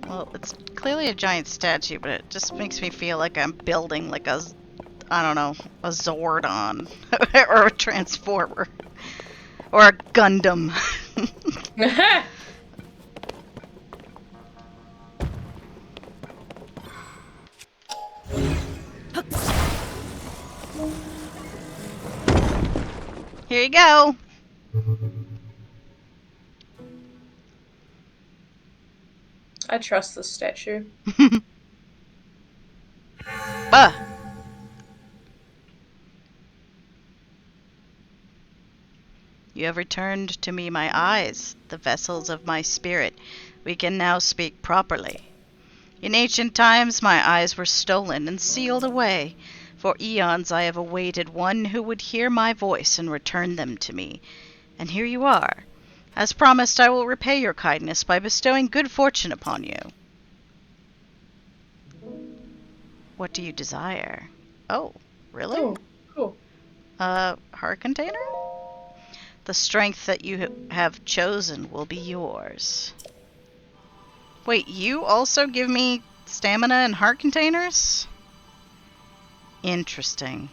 Well, it's clearly a giant statue, but it just makes me feel like I'm building like a... I don't know, a Zordon. Or a Transformer. Or a Gundam. Here you go. I trust this statue. Ah! You have returned to me my eyes, the vessels of my spirit. We can now speak properly. In ancient times my eyes were stolen and sealed away. For eons I have awaited one who would hear my voice and return them to me. And here you are. As promised, I will repay your kindness by bestowing good fortune upon you. What do you desire? Oh, really? Oh, cool. Heart container? The strength that you have chosen will be yours. Wait, you also give me stamina and heart containers? Interesting.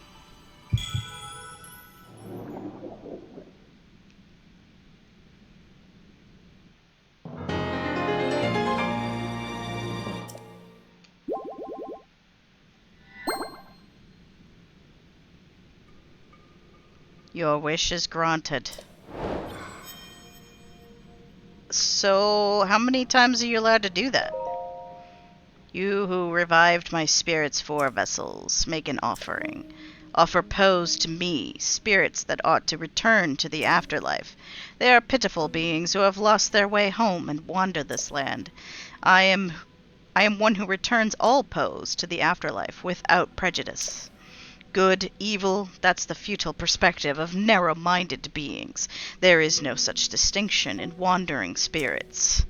Your wish is granted. So, how many times are you allowed to do that? You who revived my spirit's 4 vessels, make an offering. Offer pose to me, spirits that ought to return to the afterlife. They are pitiful beings who have lost their way home and wander this land. I am one who returns all pose to the afterlife without prejudice. Good, evil, that's the futile perspective of narrow-minded beings. There is no such distinction in wandering spirits.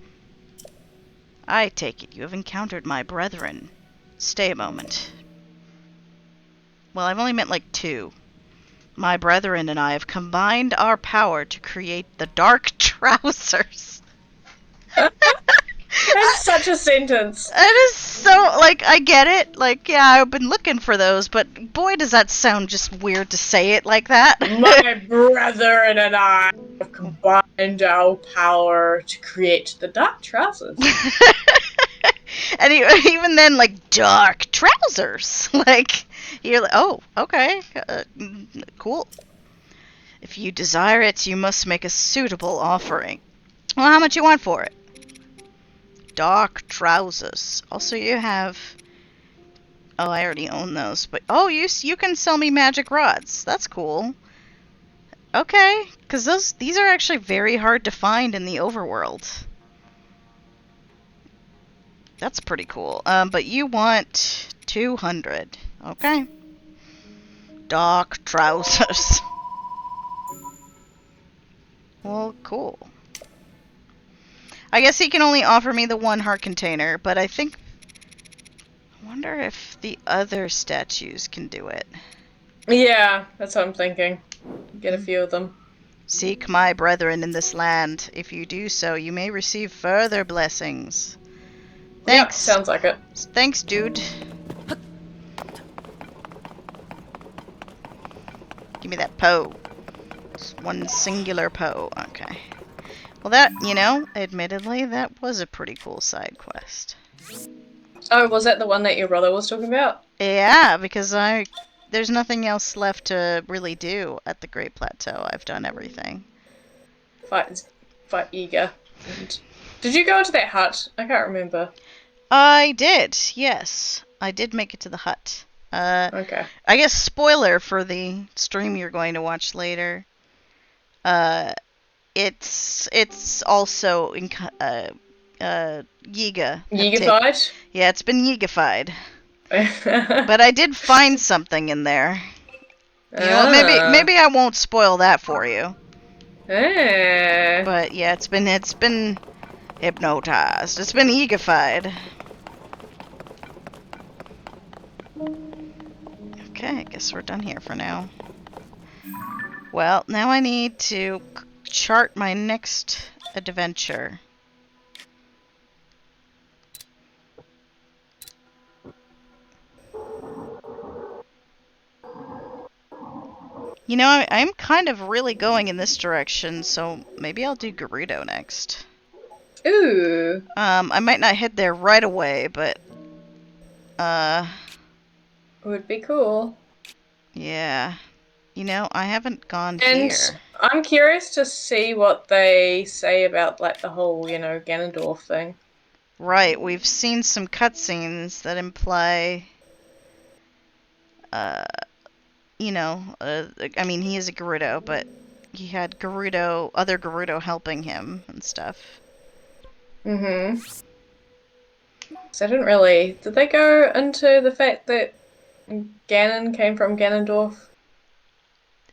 I take it you have encountered my brethren. Stay a moment. Well, I've only met like 2. My brethren and I have combined our power to create the Dark Trousers. That's such a sentence. It is so, like, I get it. Like, yeah, I've been looking for those, but boy, does that sound just weird to say it like that. My brethren and I have combined our power to create the Dark Trousers. And even then, like, dark trousers. Like, you're like, oh, okay, cool. If you desire it, you must make a suitable offering. Well, how much you want for it? Dark trousers. Also, you have... Oh, I already own those, but... Oh, you can sell me magic rods. That's cool. Okay, because these are actually very hard to find in the overworld. That's pretty cool. But you want 200. Okay. Dark trousers. Well, cool. I guess he can only offer me the 1 heart container, but I wonder if the other statues can do it. Yeah, that's what I'm thinking. Get a few of them. Seek my brethren in this land. If you do so, you may receive further blessings. Thanks. Yeah, sounds like it. Thanks, dude. Give me that Poe. Just 1 singular Poe. Okay. Well, that, admittedly, that was a pretty cool side quest. Oh, was that the one that your brother was talking about? Yeah, because there's nothing else left to really do at the Great Plateau. I've done everything. Fight Eager. Did you go into that hut? I can't remember. I did, yes. I did make it to the hut. Okay. I guess spoiler for the stream you're going to watch later. It's also in Yiga. Yigified? Yeah, it's been Yigified. But I did find something in there. You know what, maybe I won't spoil that for you. But yeah, it's been hypnotized. It's been Yigified. Okay, I guess we're done here for now. Well, now I need to chart my next adventure. You know, I'm kind of really going in this direction, so maybe I'll do Gerudo next. Ooh. I might not head there right away, but Would be cool. yeah. You know, I haven't gone And here. I'm curious to see what they say about, like, the whole, Ganondorf thing. Right, we've seen some cutscenes that imply, you know, I mean, he is a Gerudo, but he had other Gerudo helping him and stuff. Mm-hmm. So I didn't really... Did they go into the fact that Ganon came from Ganondorf?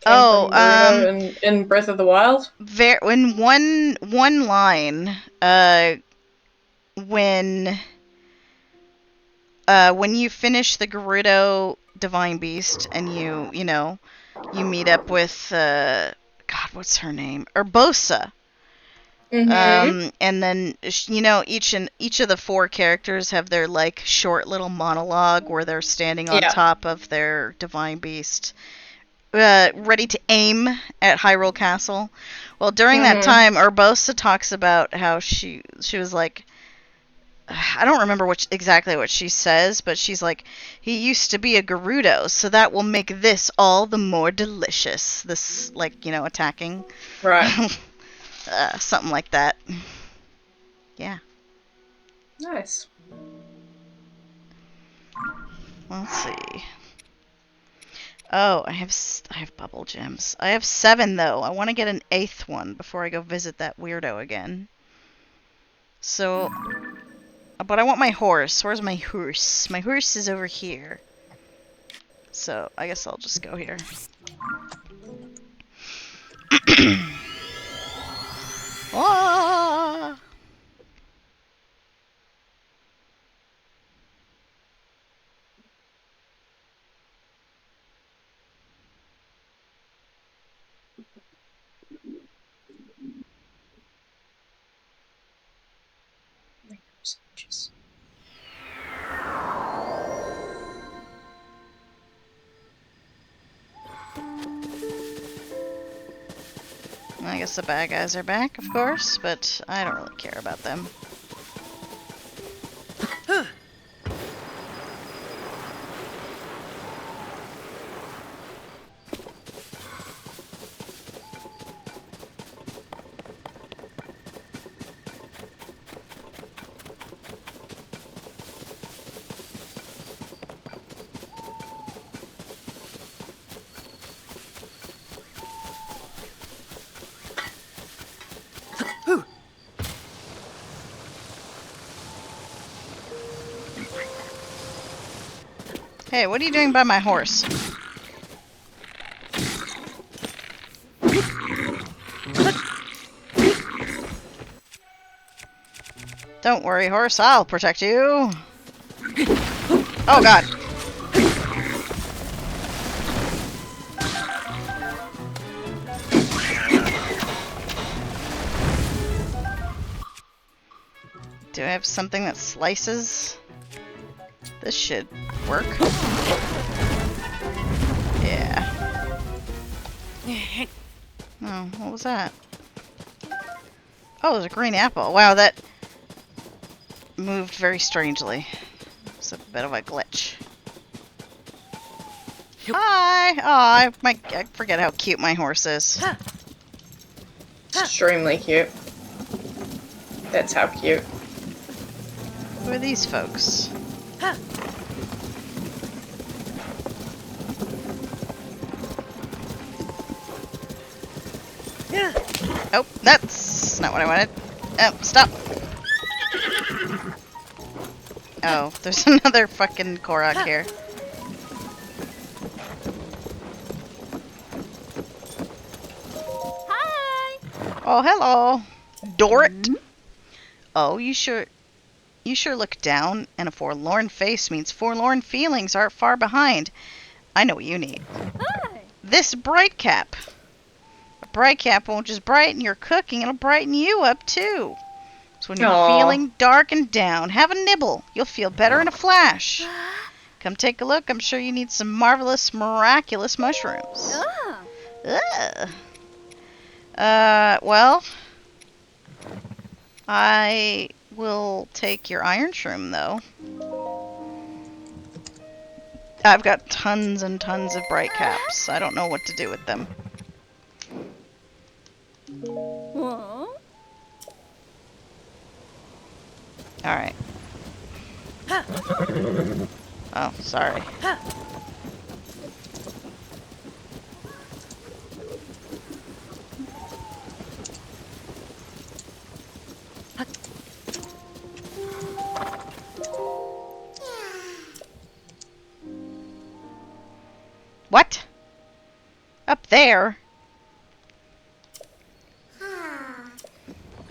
Came from Gerudo in Breath of the Wild? In one line, when you finish the Gerudo Divine Beast and you meet up with God, what's her name? Urbosa. Mm-hmm. And then each of the 4 characters have their like short little monologue where they're standing on top of their Divine Beast, ready to aim at Hyrule Castle. Well, during that time, Urbosa talks about how she was like, I don't remember exactly what she says, but she's like, he used to be a Gerudo, so that will make this all the more delicious. This, like, attacking. Right. Something like that. Yeah. Nice. Let's see. Oh, I have bubble gems. I have 7 though. I want to get an 8th one before I go visit that weirdo again. So, but I want my horse. Where's my horse? My horse is over here. So, I guess I'll just go here. Ah! I guess the bad guys are back, of course, but I don't really care about them. Hey, what are you doing by my horse? Don't worry, horse, I'll protect you. Oh god. Do I have something that slices? This should work. Yeah. Oh, what was that? Oh, it was a green apple. Wow, that moved very strangely. It's a bit of a glitch. Hi! Oh, I forget how cute my horse is. Extremely cute. That's how cute. Who are these folks? Oh, that's not what I wanted. Oh, stop! Oh, there's another fucking Korok here. Hi! Oh, hello! Dorit! Oh, you sure look down, and a forlorn face means forlorn feelings aren't far behind. I know what you need. Hi! This bright cap. A bright cap won't just brighten your cooking, it'll brighten you up too. So when you're feeling dark and down, have a nibble. You'll feel better in a flash. Come take a look. I'm sure you need some marvelous, miraculous mushrooms. Well, I will take your iron shroom, though. I've got tons and tons of bright caps. I don't know what to do with them. Whoa. Alright. Oh, sorry. What? Up there?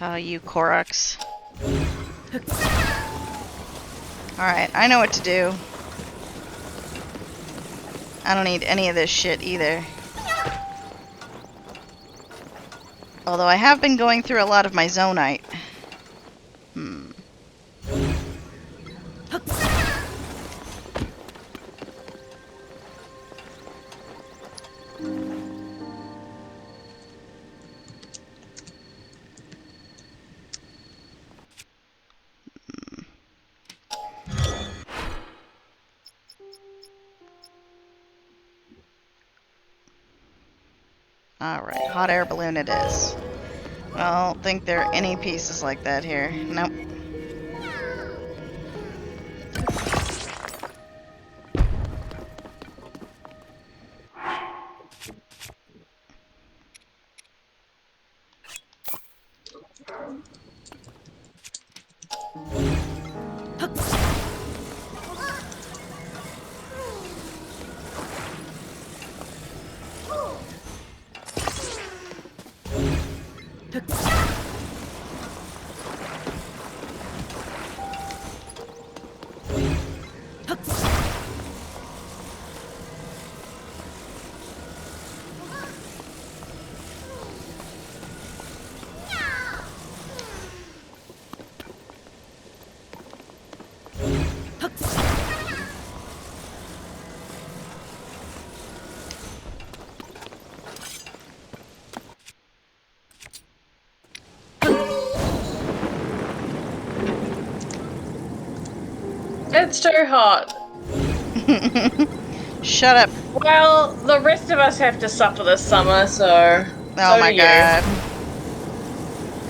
Oh, you Koroks. Alright, I know what to do. I don't need any of this shit either. Although I have been going through a lot of my Zonite. Alright, hot air balloon it is. I don't think there are any pieces like that here. Nope. It's too hot. Shut up. Well, the rest of us have to suffer this summer, so. Oh so my do you. god.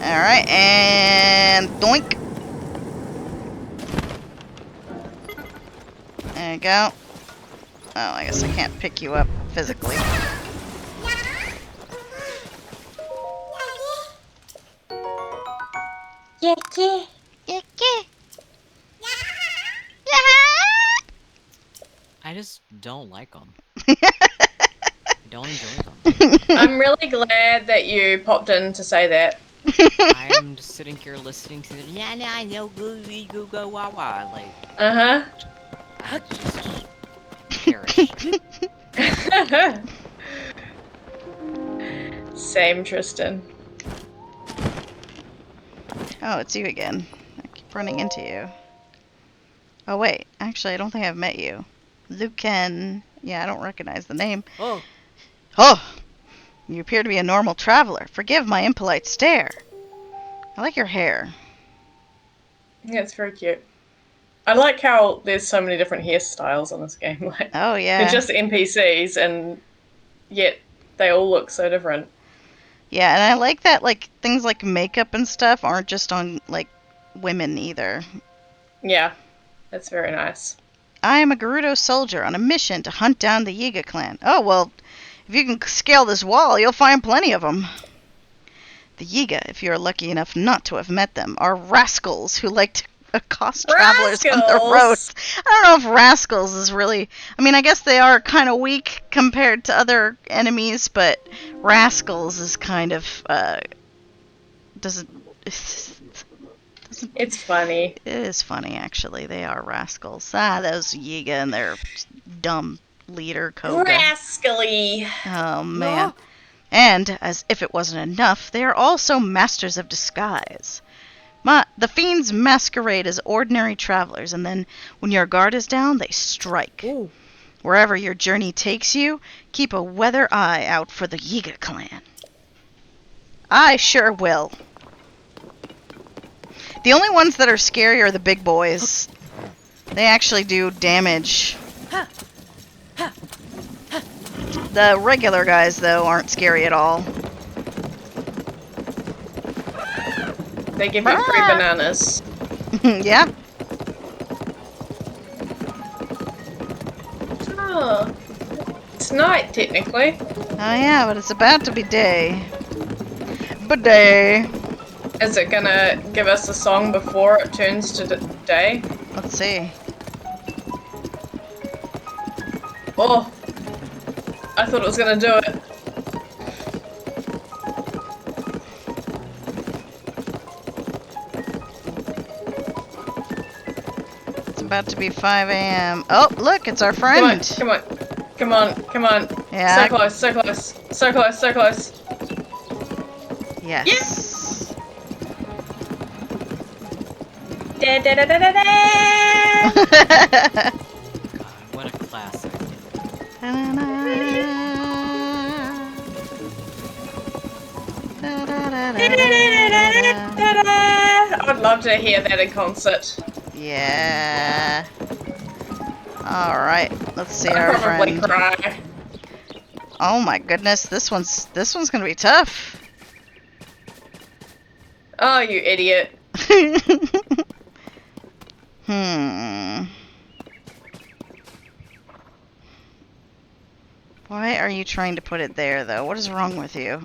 Alright, and doink. There you go. Oh, I guess I can't pick you up physically. Yeah. I just don't like them. I don't enjoy them. I'm really glad that you popped in to say that. I'm just sitting here listening to the nah no goo go wah wah like Uh I just perish. huh. Same, Tristan. Oh, it's you again. I keep running into you. Oh wait, actually I don't think I've met you. Lucan. Yeah, I don't recognize the name. Oh, Oh! You appear to be a normal traveler. Forgive my impolite stare. I like your hair. Yeah, it's very cute. I like how there's so many different hairstyles in this game. Like, Oh yeah. they're just NPCs, and yet they all look so different. Yeah, and I like that like things like makeup and stuff aren't just on like women either. Yeah, that's very nice. I am a Gerudo soldier on a mission to hunt down the Yiga clan. Oh, well, if you can scale this wall, you'll find plenty of them. The Yiga, if you are lucky enough not to have met them, are rascals who like to accost travelers on the roads. I don't know if rascals is really... I mean, I guess they are kind of weak compared to other enemies, but rascals is kind of... doesn't... It's funny. It is funny, actually. They are rascals. Ah, those Yiga and their dumb leader, Koga. Rascally. Oh, man. And, as if it wasn't enough, they are also masters of disguise. The fiends masquerade as ordinary travelers, and then, when your guard is down, they strike. Ooh. Wherever your journey takes you, keep a weather eye out for the Yiga clan. I sure will. The only ones that are scary are the big boys. They actually do damage. The regular guys, though, aren't scary at all. They give you free bananas. Yeah. Oh, it's night technically. Oh yeah, but it's about to be day. Day. Is it gonna give us a song before it turns to day? Let's see. Oh, I thought it was gonna do it. It's about to be 5 a.m. Oh, look, it's our friend. Come on, come on, come on, come on. Yeah. So close, so close, so close, so close. Yes. Da, da, da, da, da, da. God, what a classic. I would love to hear that in concert. Yeah. All right. Let's see I'd our probably friend. cry. Oh my goodness, this one's gonna be tough. Oh, you idiot. Why are you trying to put it there, though? What is wrong with you?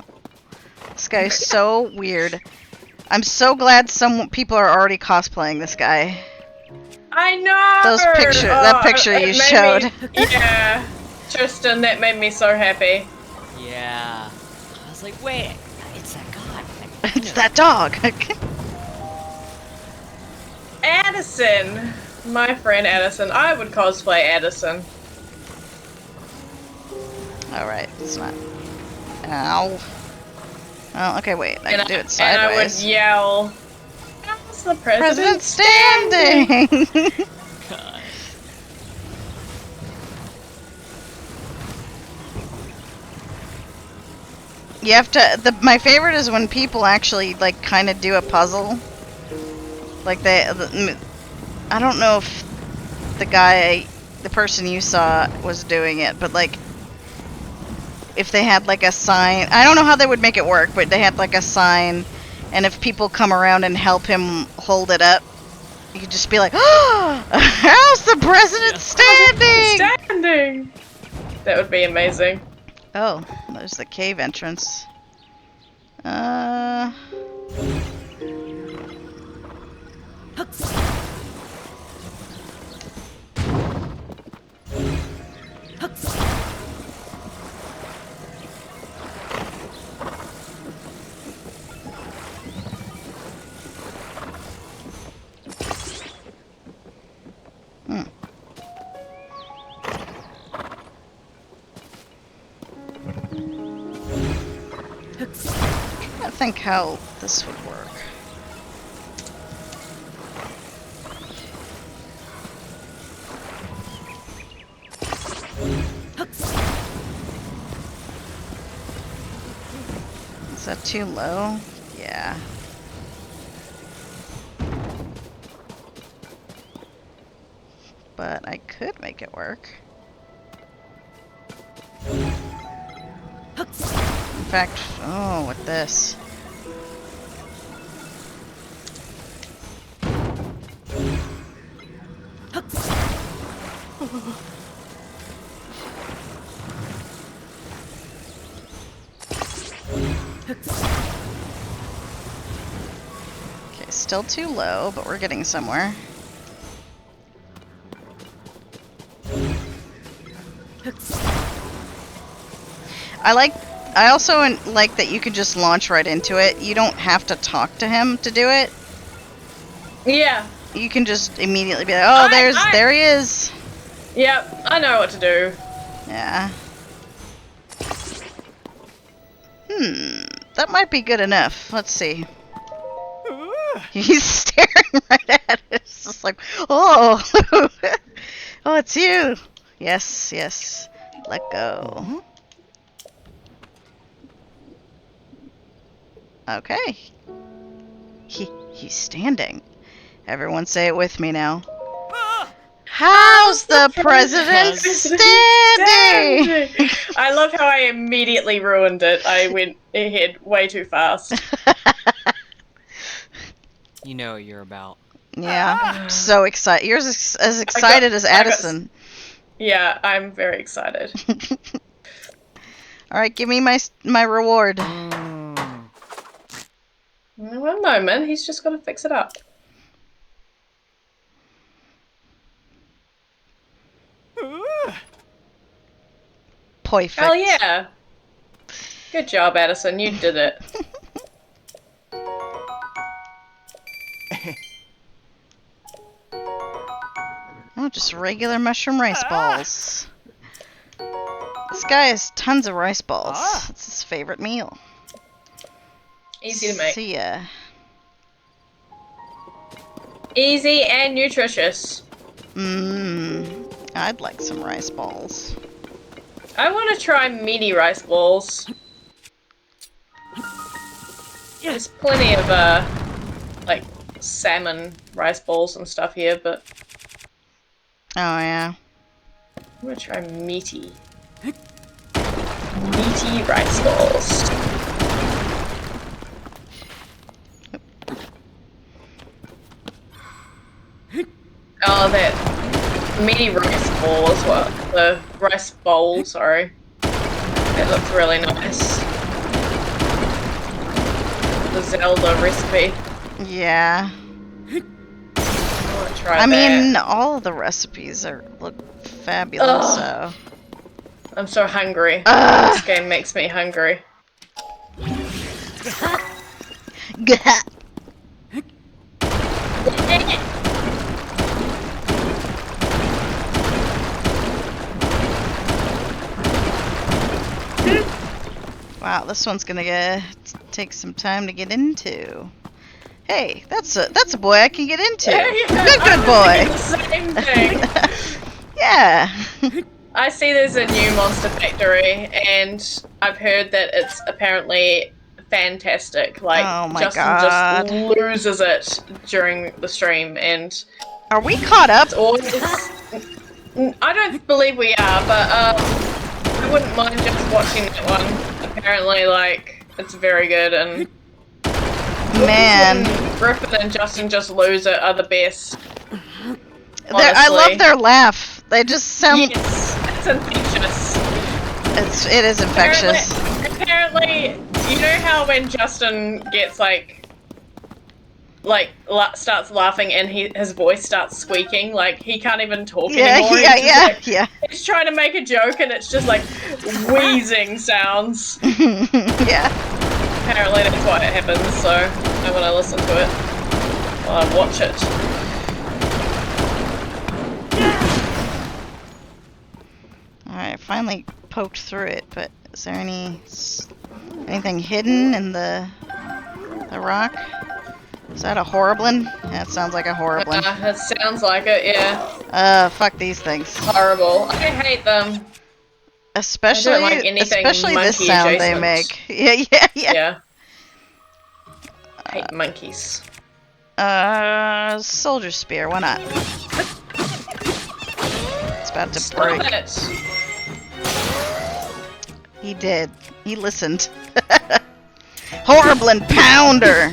This guy's so weird. I'm so glad some people are already cosplaying this guy. I know! That picture it you made showed. me- yeah. Tristan, that made me so happy. Yeah. I was like, wait, it's that god. It's that dog. Addison! My friend Addison. I would cosplay Addison. Alright, it's not. Ow. Oh, okay, wait. I can do it And I would sideways. yell, "How's the president President standing! God. You have to. My favorite is when people actually like kind of do a puzzle. Like I don't know if the person you saw was doing it, but like if they had like a sign, I don't know how they would make it work, but they had like a sign, and if people come around and help him hold it up, you could just be like, "Oh, how's the president standing?" Standing! That would be amazing. Oh, there's the cave entrance. I think how this would work. Is that too low? Yeah. But I could make it work. In fact, oh, with this. Okay, still too low, but we're getting somewhere. I also like that you can just launch right into it. You don't have to talk to him to do it. Yeah. You can just immediately be like, oh, there he is. Yep, I know what to do. Yeah. That might be good enough. Let's see. He's staring right at it. It's just like, oh. Oh, it's you. Yes, yes. Let go. Okay. He's standing. Everyone say it with me now. How's the president standing? I love how I immediately ruined it. I went ahead way too fast. You know what you're about. Yeah. So excited. You're as excited as Addison. Yeah, I'm very excited. All right, give me my reward. One moment, he's just got to fix it up. Perfect. Hell yeah! Good job, Addison. You did it. Oh, just regular mushroom rice balls. This guy has tons of rice balls. It's his favorite meal. Easy to make. See ya. Easy and nutritious. I'd like some rice balls. I want to try meaty rice balls. There's plenty of, like, salmon rice balls and stuff here, but Oh, yeah. I'm gonna try meaty. Meaty rice balls. Oh, that meaty rice ball as well. The rice bowl, sorry. It looks really nice. The Zelda recipe. Yeah. I want to try I that. mean, all of the recipes look fabulous, so. I'm so hungry. Ugh. This game makes me hungry. Gah. Wow, this one's gonna take some time to get into. Hey, that's a boy I can get into. Good boy. Same thing. Yeah. I see there's a new Monster Factory, and I've heard that it's apparently fantastic. Like, Oh my Justin God. just loses it during the stream, and Are we caught up? it's always. I don't believe we are, but I wouldn't mind just watching that one. Apparently, like, it's very good, and Man, Griffin and Justin just lose it are the best. I love honestly. their laugh. They just sound. Yes, it's infectious. It is infectious. Apparently, you know how when Justin gets starts laughing and his voice starts squeaking, like he can't even talk anymore. Yeah. He's trying to make a joke and it's just like wheezing sounds. Yeah. Apparently that's why it happens, so I want to listen to it while I watch it. Alright, I finally poked through it, but is there anything hidden in the rock? Is that a Horriblin? Yeah, it sounds like a Horriblin. It sounds like it, yeah. Fuck these things. Horrible. I hate them. Especially, I don't like anything especially this monkey sound they adjacent. make. Yeah. Yeah. I hate monkeys. Soldier Spear, why not? It's about to Stop break. it! He did. He listened. Horriblin Pounder!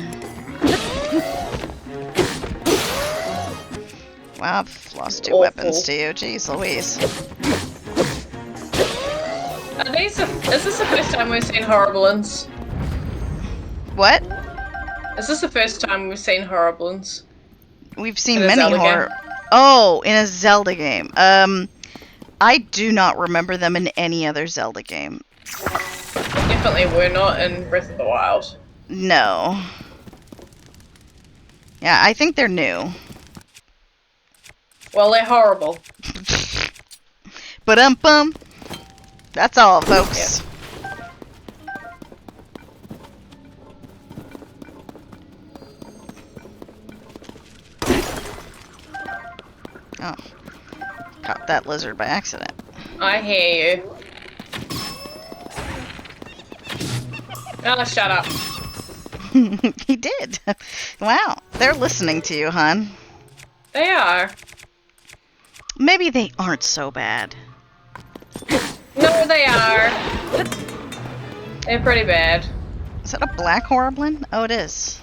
Wow, I've lost two Awful. weapons to you. Jeez Louise. Is this the first time we've seen Horriblins? What? Is this the first time we've seen Horriblins? We've seen In a many Zelda horror. game? Oh, in a Zelda game. I do not remember them in any other Zelda game. Definitely we're not in Breath of the Wild. No. Yeah, I think they're new. Well, they're horrible. Ba-dum-bum. That's all, folks. Oh. Caught that lizard by accident. I hear you. Oh, shut up. He did. Wow. They're listening to you, hon. They are. Maybe they aren't so bad. No, they are. They're pretty bad. Is that a black Horriblin? Oh, it is.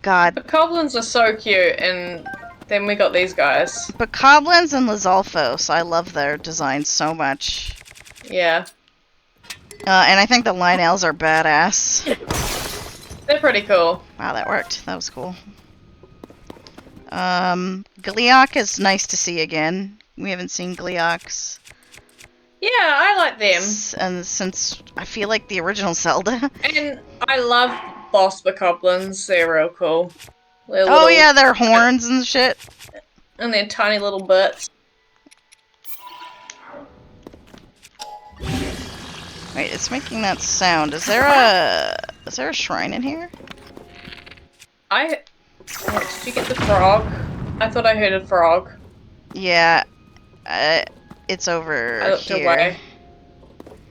God. Bokoblins are so cute, and then we got these guys. Bokoblins and Lizalfos, I love their designs so much. Yeah, And I think the Lionels are badass. they're pretty cool. Wow, that worked. That was cool. Gleeok is nice to see again. We haven't seen Gleeoks. Yeah, I like them. And since I feel like the original Zelda. And I love boss Bokoblins. They're real cool. They're Oh little- yeah, their horns and shit. And their tiny little butts. Wait, it's making that sound. Is there a shrine in here? Oh, did you get the frog? I thought I heard a frog. Yeah. It's over I looked here. away.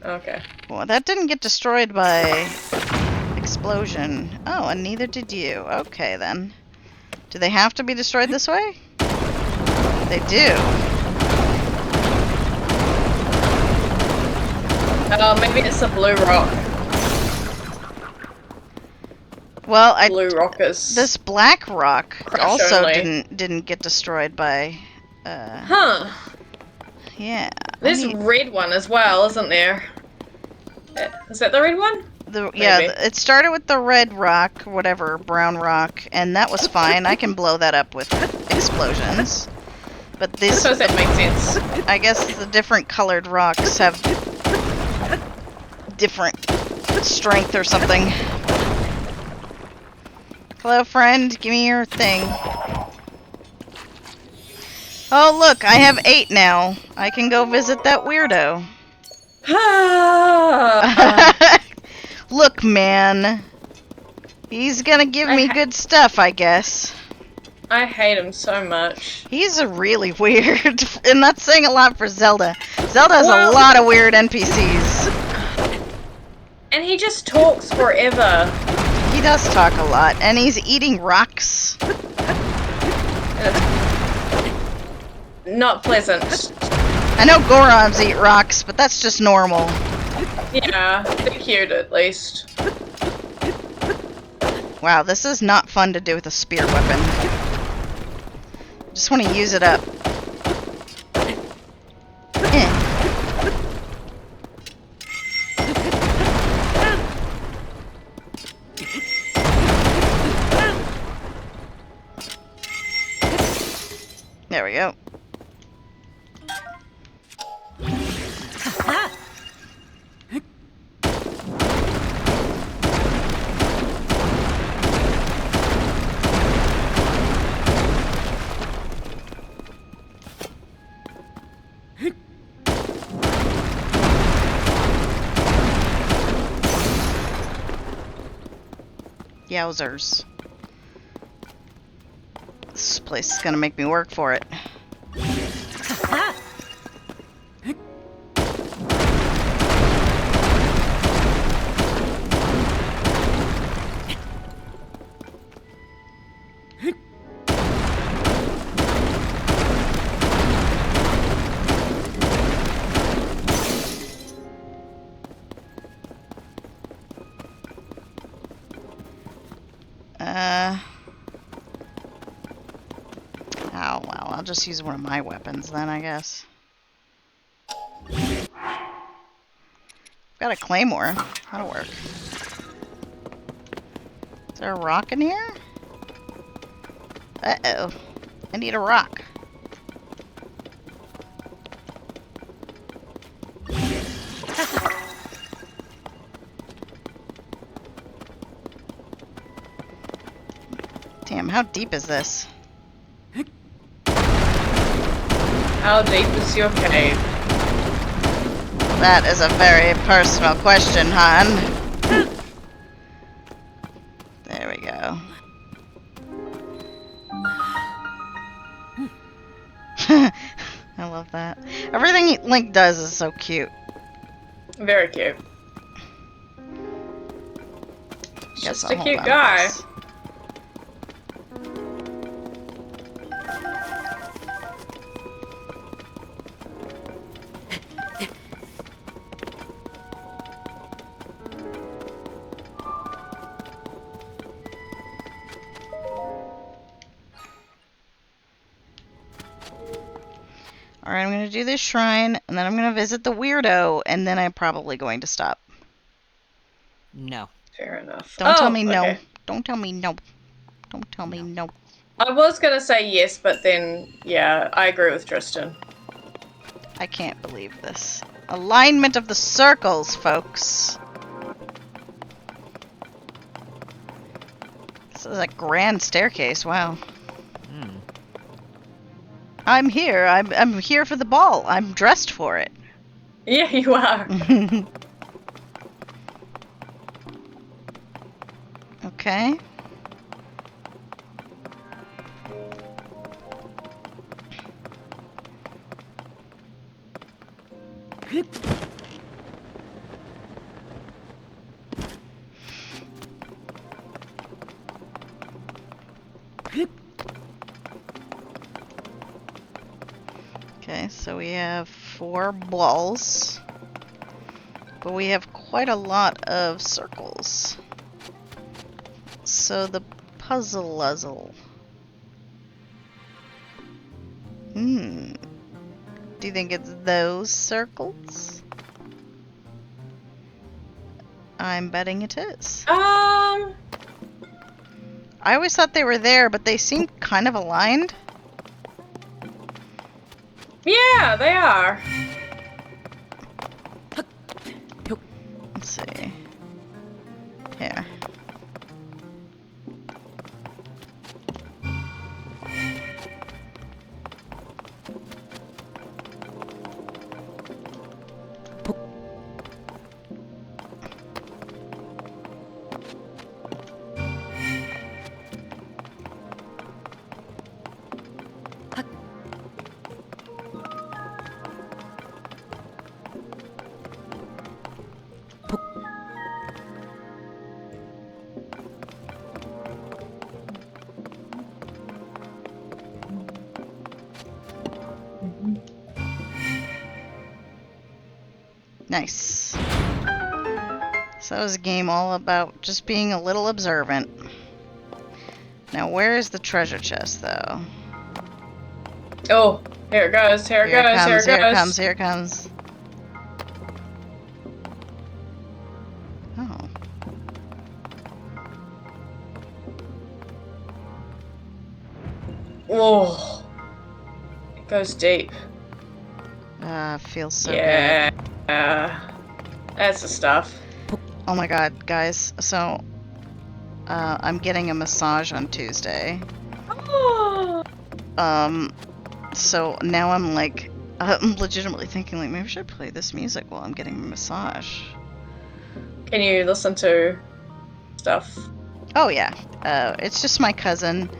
Okay. Well, that didn't get destroyed by explosion. Oh, and neither did you. Okay, then. Do they have to be destroyed this way? They do. Maybe it's a blue rock. Well, Blue rockers. this black rock Crush also only. didn't get destroyed by. Huh. Yeah. There's a red one as well, isn't there? Is that the red one? Yeah, Maybe. it started with the red rock, whatever, brown rock, and that was fine. I can blow that up with explosions. But I this, suppose that makes sense. I guess the different colored rocks have different strength or something. Hello, friend. Give me your thing. Oh, look, I have 8 now. I can go visit that weirdo. Look, man. He's gonna give me good stuff, I guess. I hate him so much. He's really weird, and that's saying a lot for Zelda. Zelda has a Well- lot of weird NPCs. And he just talks forever. He does talk a lot, and he's eating rocks. Not pleasant. I know Gorons eat rocks, but that's just normal. Yeah, they're cute at least. Wow, this is not fun to do with a spear weapon. Just want to use it up. Eh. There we go. Yowzers. This place is gonna make me work for it. Oh, well, I'll just use one of my weapons then, I guess. Got a claymore. That'll work. Is there a rock in here? Uh-oh. I need a rock. Damn, how deep is this? How deep is your cave? That is a very personal question, hon. There we go. I love that. Everything Link does is so cute. Very cute. Guess Just I'll a hold cute on to guy. this. Alright, I'm gonna do this shrine, and then I'm gonna visit the weirdo, and then I'm probably going to stop. No. Fair enough. Don't tell me no. okay. Don't tell me no. Don't tell me no. I was gonna say yes, but then, yeah, I agree with Tristan. I can't believe this. Alignment of the circles, folks. This is a grand staircase, wow. Hmm. I'm here. I'm here for the ball. I'm dressed for it. Yeah, you are. Okay. Okay, so we have 4 balls. But we have quite a lot of circles. So the puzzle-uzzle. Do you think it's those circles? I'm betting it is. I always thought they were there, but they seem kind of aligned. Yeah, they are. Let's see. Here. Nice. So that was a game all about just being a little observant. Now, where is the treasure chest, though? Oh, here it goes, here it goes, here it goes. Here it comes, here it comes. Oh. Whoa. It goes deep. Feels so Yeah. good. That's the stuff. Oh my god, guys. So, I'm getting a massage on Tuesday. Oh. So now I'm like, I'm legitimately thinking like, maybe I should play this music while I'm getting a massage. Can you listen to stuff? Oh yeah. It's just my cousin,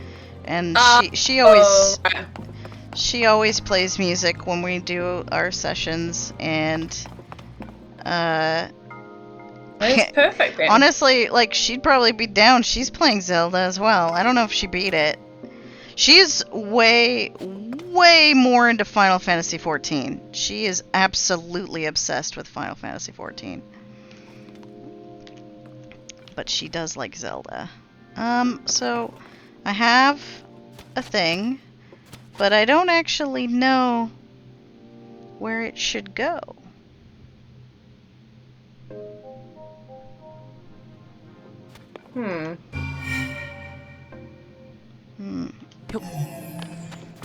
and she always plays music when we do our sessions, and It's perfect then. honestly, like, she'd probably be down. She's playing Zelda as well. I don't know if she beat it. She's way more into Final Fantasy XIV. She is absolutely obsessed with Final Fantasy XIV. But she does like Zelda. So I have a thing, but I don't actually know where it should go.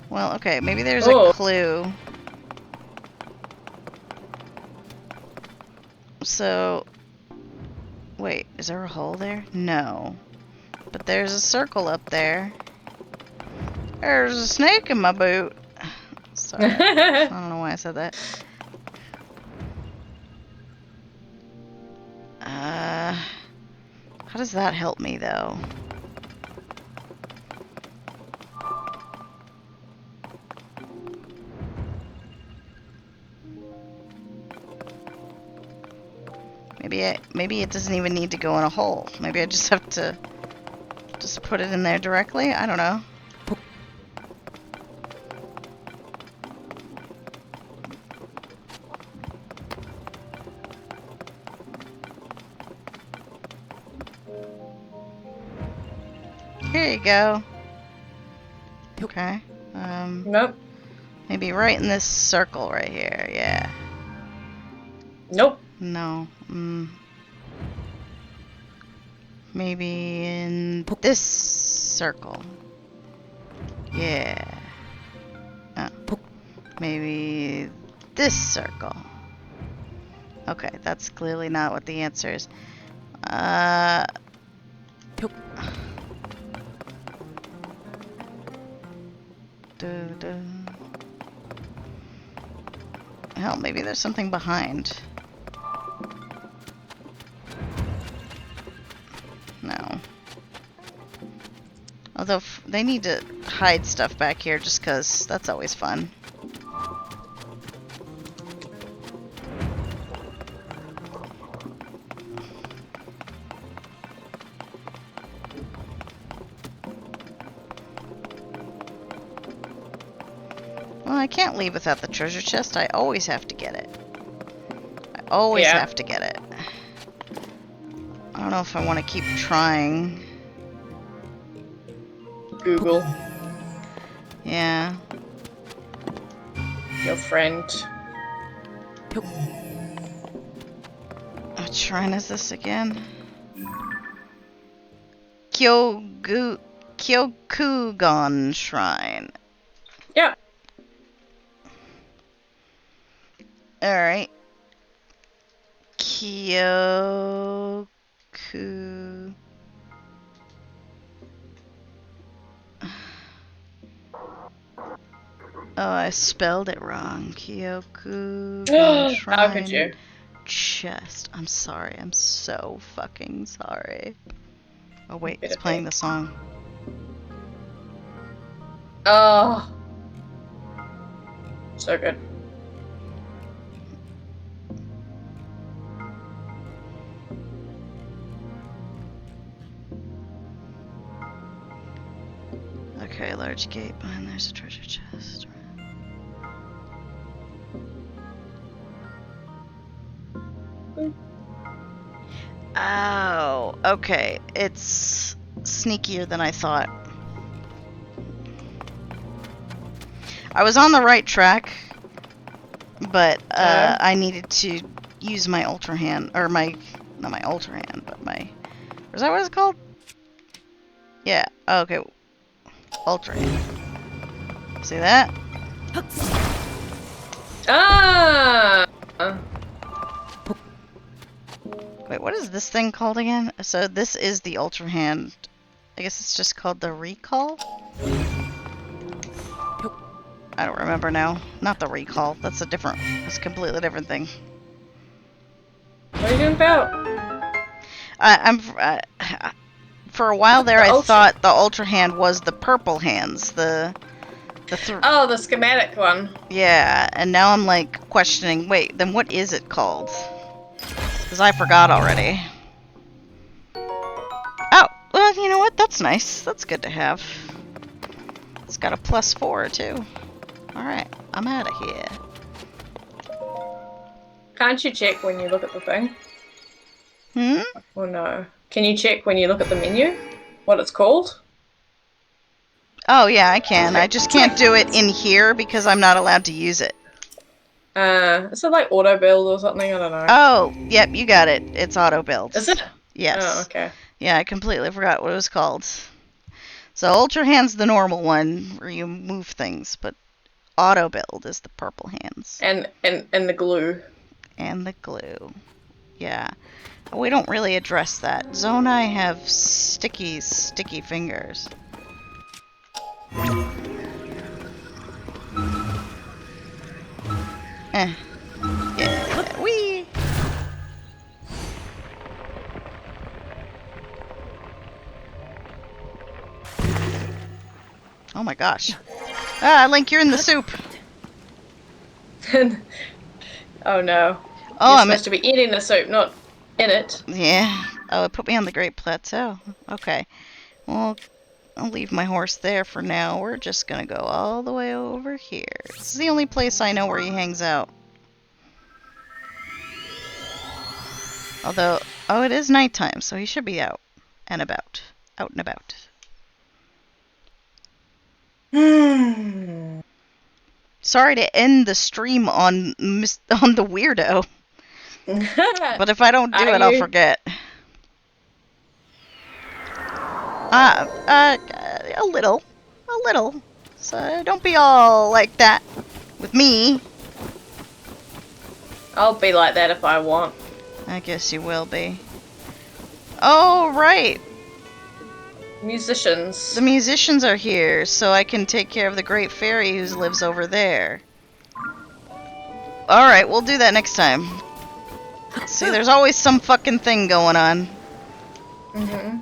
Well, okay, maybe there's a clue. So, wait, is there a hole there? No. But there's a circle up there. There's a snake in my boot. Sorry. I don't know why I said that. How does that help me, though? Maybe it doesn't even need to go in a hole. Maybe I just have to just put it in there directly? I don't know. Here you go. Okay. Nope. Maybe right in this circle right here. Yeah. Nope. No. Maybe in this circle. Yeah. Maybe this circle. Okay, that's clearly not what the answer is. Hell, maybe there's something behind. No. Although they need to hide stuff back here just because that's always fun. Well, I can't leave without the treasure chest. I always have to get it. I always have to get it. I don't know if I want to keep trying. Google. Yeah. Your friend. What shrine is this again? Kyokugan Shrine. Yeah. Alright. Kyoku... Oh, I spelled it wrong. Kyokugan Shrine. How could you? Chest. I'm sorry. I'm so fucking sorry. Oh wait, it's Bit of playing it. the song. Oh. So good. Okay, large gate behind there's a treasure chest. Oh, okay. It's sneakier than I thought. I was on the right track, but I needed to use my ultra hand, or my, not my ultra hand, but my, is that what it's called? Yeah, okay. Ultra hand. See that? Ah! Wait, what is this thing called again? So this is the ultra hand. I guess it's just called the recall? I don't remember now. Not the recall. That's a completely different thing. What are you doing about? For a while there, I Ultra- thought the ultra hand was the purple hands. Oh, the schematic one. Yeah, and now I'm like questioning. Wait, then what is it called? Because I forgot already. Oh, well, you know what? That's nice. That's good to have. It's got a +4 too. All right, I'm out of here. Can't you check when you look at the thing? Hmm? Or no? Can you check when you look at the menu? What it's called? Oh yeah, I can. I just can't do it in here because I'm not allowed to use it. Is it like auto build or something? I don't know. Oh, yep, you got it. It's auto build. Is it? Yes. Oh, okay. Yeah, I completely forgot what it was called. So Ultra Hand's the normal one where you move things, but auto build is the purple hands. And the glue. And the glue. Yeah. We don't really address that. Zonai have sticky fingers. Yeah. Whee! Oh my gosh. Ah, Link, you're in the soup. Oh no. Oh, You're I'm supposed to be eating the soup, not in it. Yeah. Oh, it put me on the Great Plateau. Okay. Well, I'll leave my horse there for now. We're just gonna go all the way over here. This is the only place I know where he hangs out. Although, oh, it is nighttime, so he should be out and about. Out and about. Sorry to end the stream on the weirdo, but if I don't do Are it, I'll you? forget. A little. So don't be all like that with me. I'll be like that if I want. I guess you will be. Oh, right. Musicians. The musicians are here, so I can take care of the great fairy who lives over there. Alright, we'll do that next time. See, there's always some fucking thing going on. Mhm.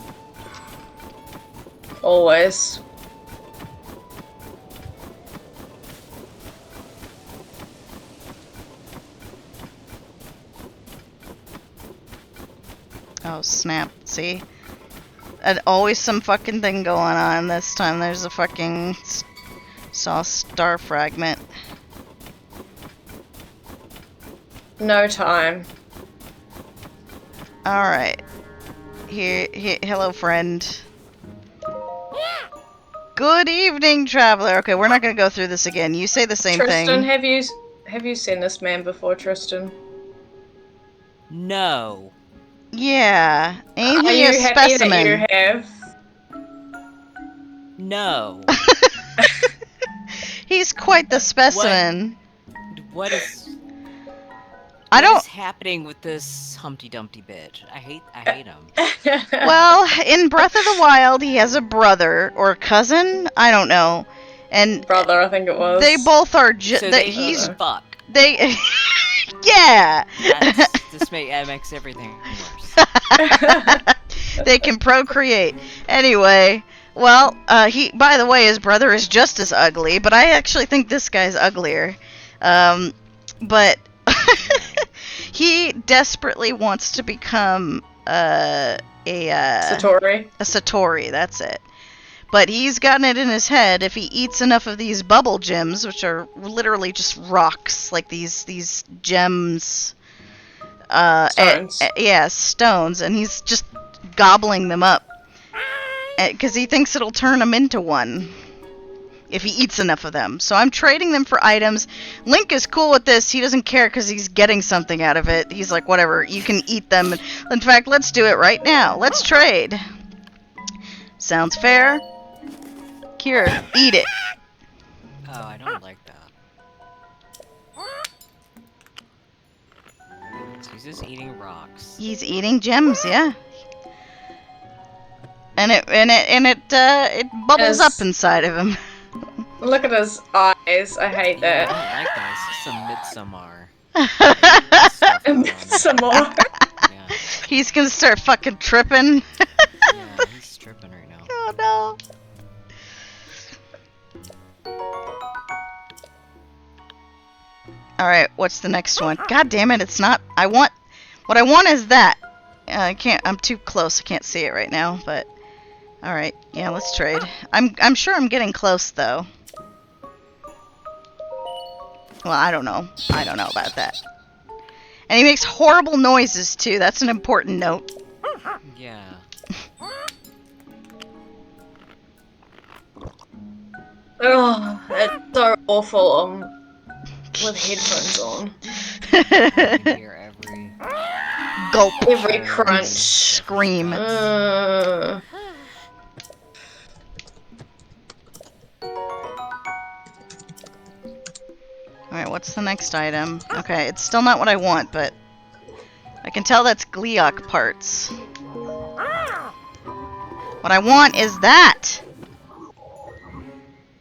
Always. Oh, snap. See? Always some fucking thing going on. This time there's a fucking saw star fragment. No time. Alright. Here, hello, friend. Good evening, traveler. Okay, we're not gonna go through this again. You say the same Tristan, thing. have you seen this man before, Tristan? No. Yeah. Ain't Are he a you happy specimen? that you have? No. He's quite the specimen. What is I what don't. is happening with this Humpty Dumpty bitch? I hate him. Well, in Breath of the Wild, he has a brother or cousin. I don't know, and Brother, I think it was. they both are. So they He's fuck. they. Yeah. That makes everything worse. They can procreate. Anyway, well, by the way, his brother is just as ugly, but I actually think this guy's uglier. But he desperately wants to become a Satori. Satori, that's it. But he's gotten it in his head if he eats enough of these bubble gems, which are literally just rocks, like these gems. Stones. Yeah, stones, and he's just gobbling them up. Because he thinks it'll turn him into one. If he eats enough of them. So I'm trading them for items. Link is cool with this. He doesn't care because he's getting something out of it. He's like, whatever, you can eat them. In fact, let's do it right now. Let's trade. Sounds fair? Here, eat it. Oh, I don't like that. So he's just eating rocks. He's eating gems, yeah. And it bubbles up inside of him. Look at his eyes. I hate Yeah, that. I don't like that. It's some Midsommar stuff going on. Some more. Yeah, He's gonna start fucking tripping. yeah, he's tripping right now. Oh no. Alright, what's the next one? God damn it, it's not. What I want is that. I can't, I'm too close, I can't see it right now, but. Alright, yeah, let's trade. I'm sure I'm getting close though. Well, I don't know. I don't know about that. And he makes horrible noises too, that's an important note. Yeah. Oh, it's so awful with headphones on. I can hear every. Gulp. Every And crunch. scream. Alright, what's the next item? Okay, it's still not what I want, but I can tell that's Gleeok parts. What I want is that!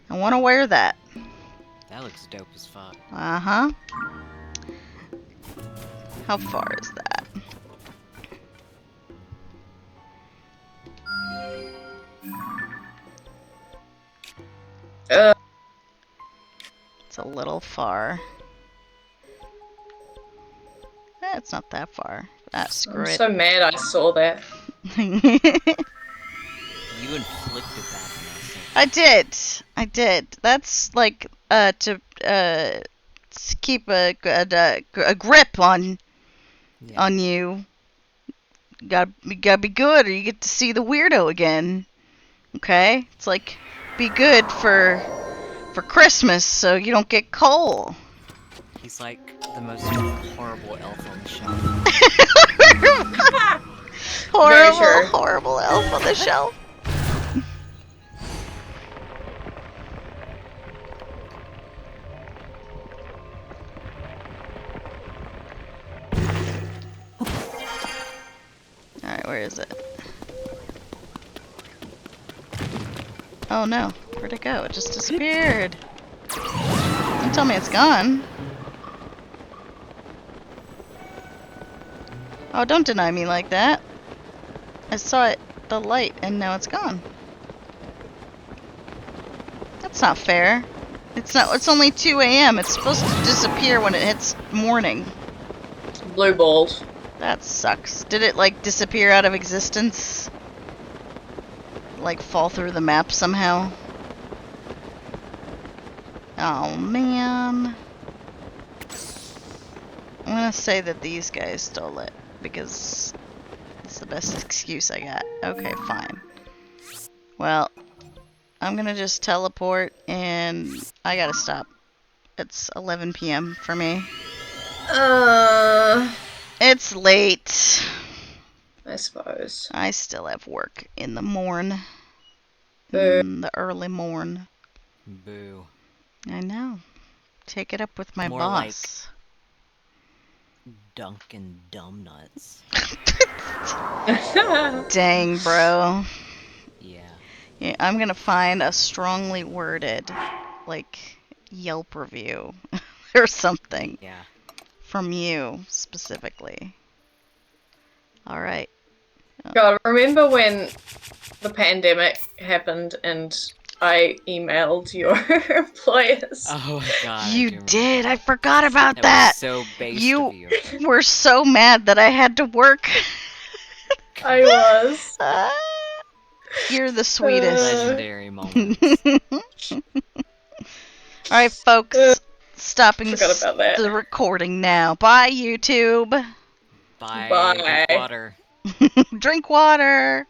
I want to wear that. That looks dope as fuck. Uh-huh. How far is that? It's a little far. It's not that far. Ah, screw I'm it. so mad I saw that. You inflicted that on us. I did. That's like to keep a grip on Yeah. you. Gotta be good, or you get to see the weirdo again. Okay, it's like be good for for Christmas so you don't get coal. He's like the most horrible elf on the shelf. Horrible, true. horrible elf on the shelf. Alright, where is it? Oh no, where'd it go? It just disappeared. Don't tell me it's gone. Oh, don't deny me like that. I saw it, the light, and now it's gone. That's not fair. It's only 2 a.m. It's supposed to disappear when it hits morning. Blue balls. That sucks. Did it, like, disappear out of existence? Like, fall through the map somehow? Oh, man. I'm gonna say that these guys stole it, because it's the best excuse I got. Okay, fine. Well, I'm gonna just teleport, and I gotta stop. It's 11 p.m. for me. It's late. I suppose. I still have work in the morn. Boo. The early morn. Boo. I know. Take it up with my More boss. Dunkin' Dumnuts. Dang, bro. Yeah. Yeah, I'm gonna find a strongly worded, like, Yelp review or something Yeah. from you specifically. Alright. God, remember when the pandemic happened and I emailed your employers? Oh my god. I You do remember did! that. I forgot about That that! was so based You- of you. We're so mad that I had to work. I was. You're the sweetest. Legendary moment. Alright, folks. Stopping Forgot about that. the recording now. Bye, YouTube. Bye. Bye. Drink water. Drink water.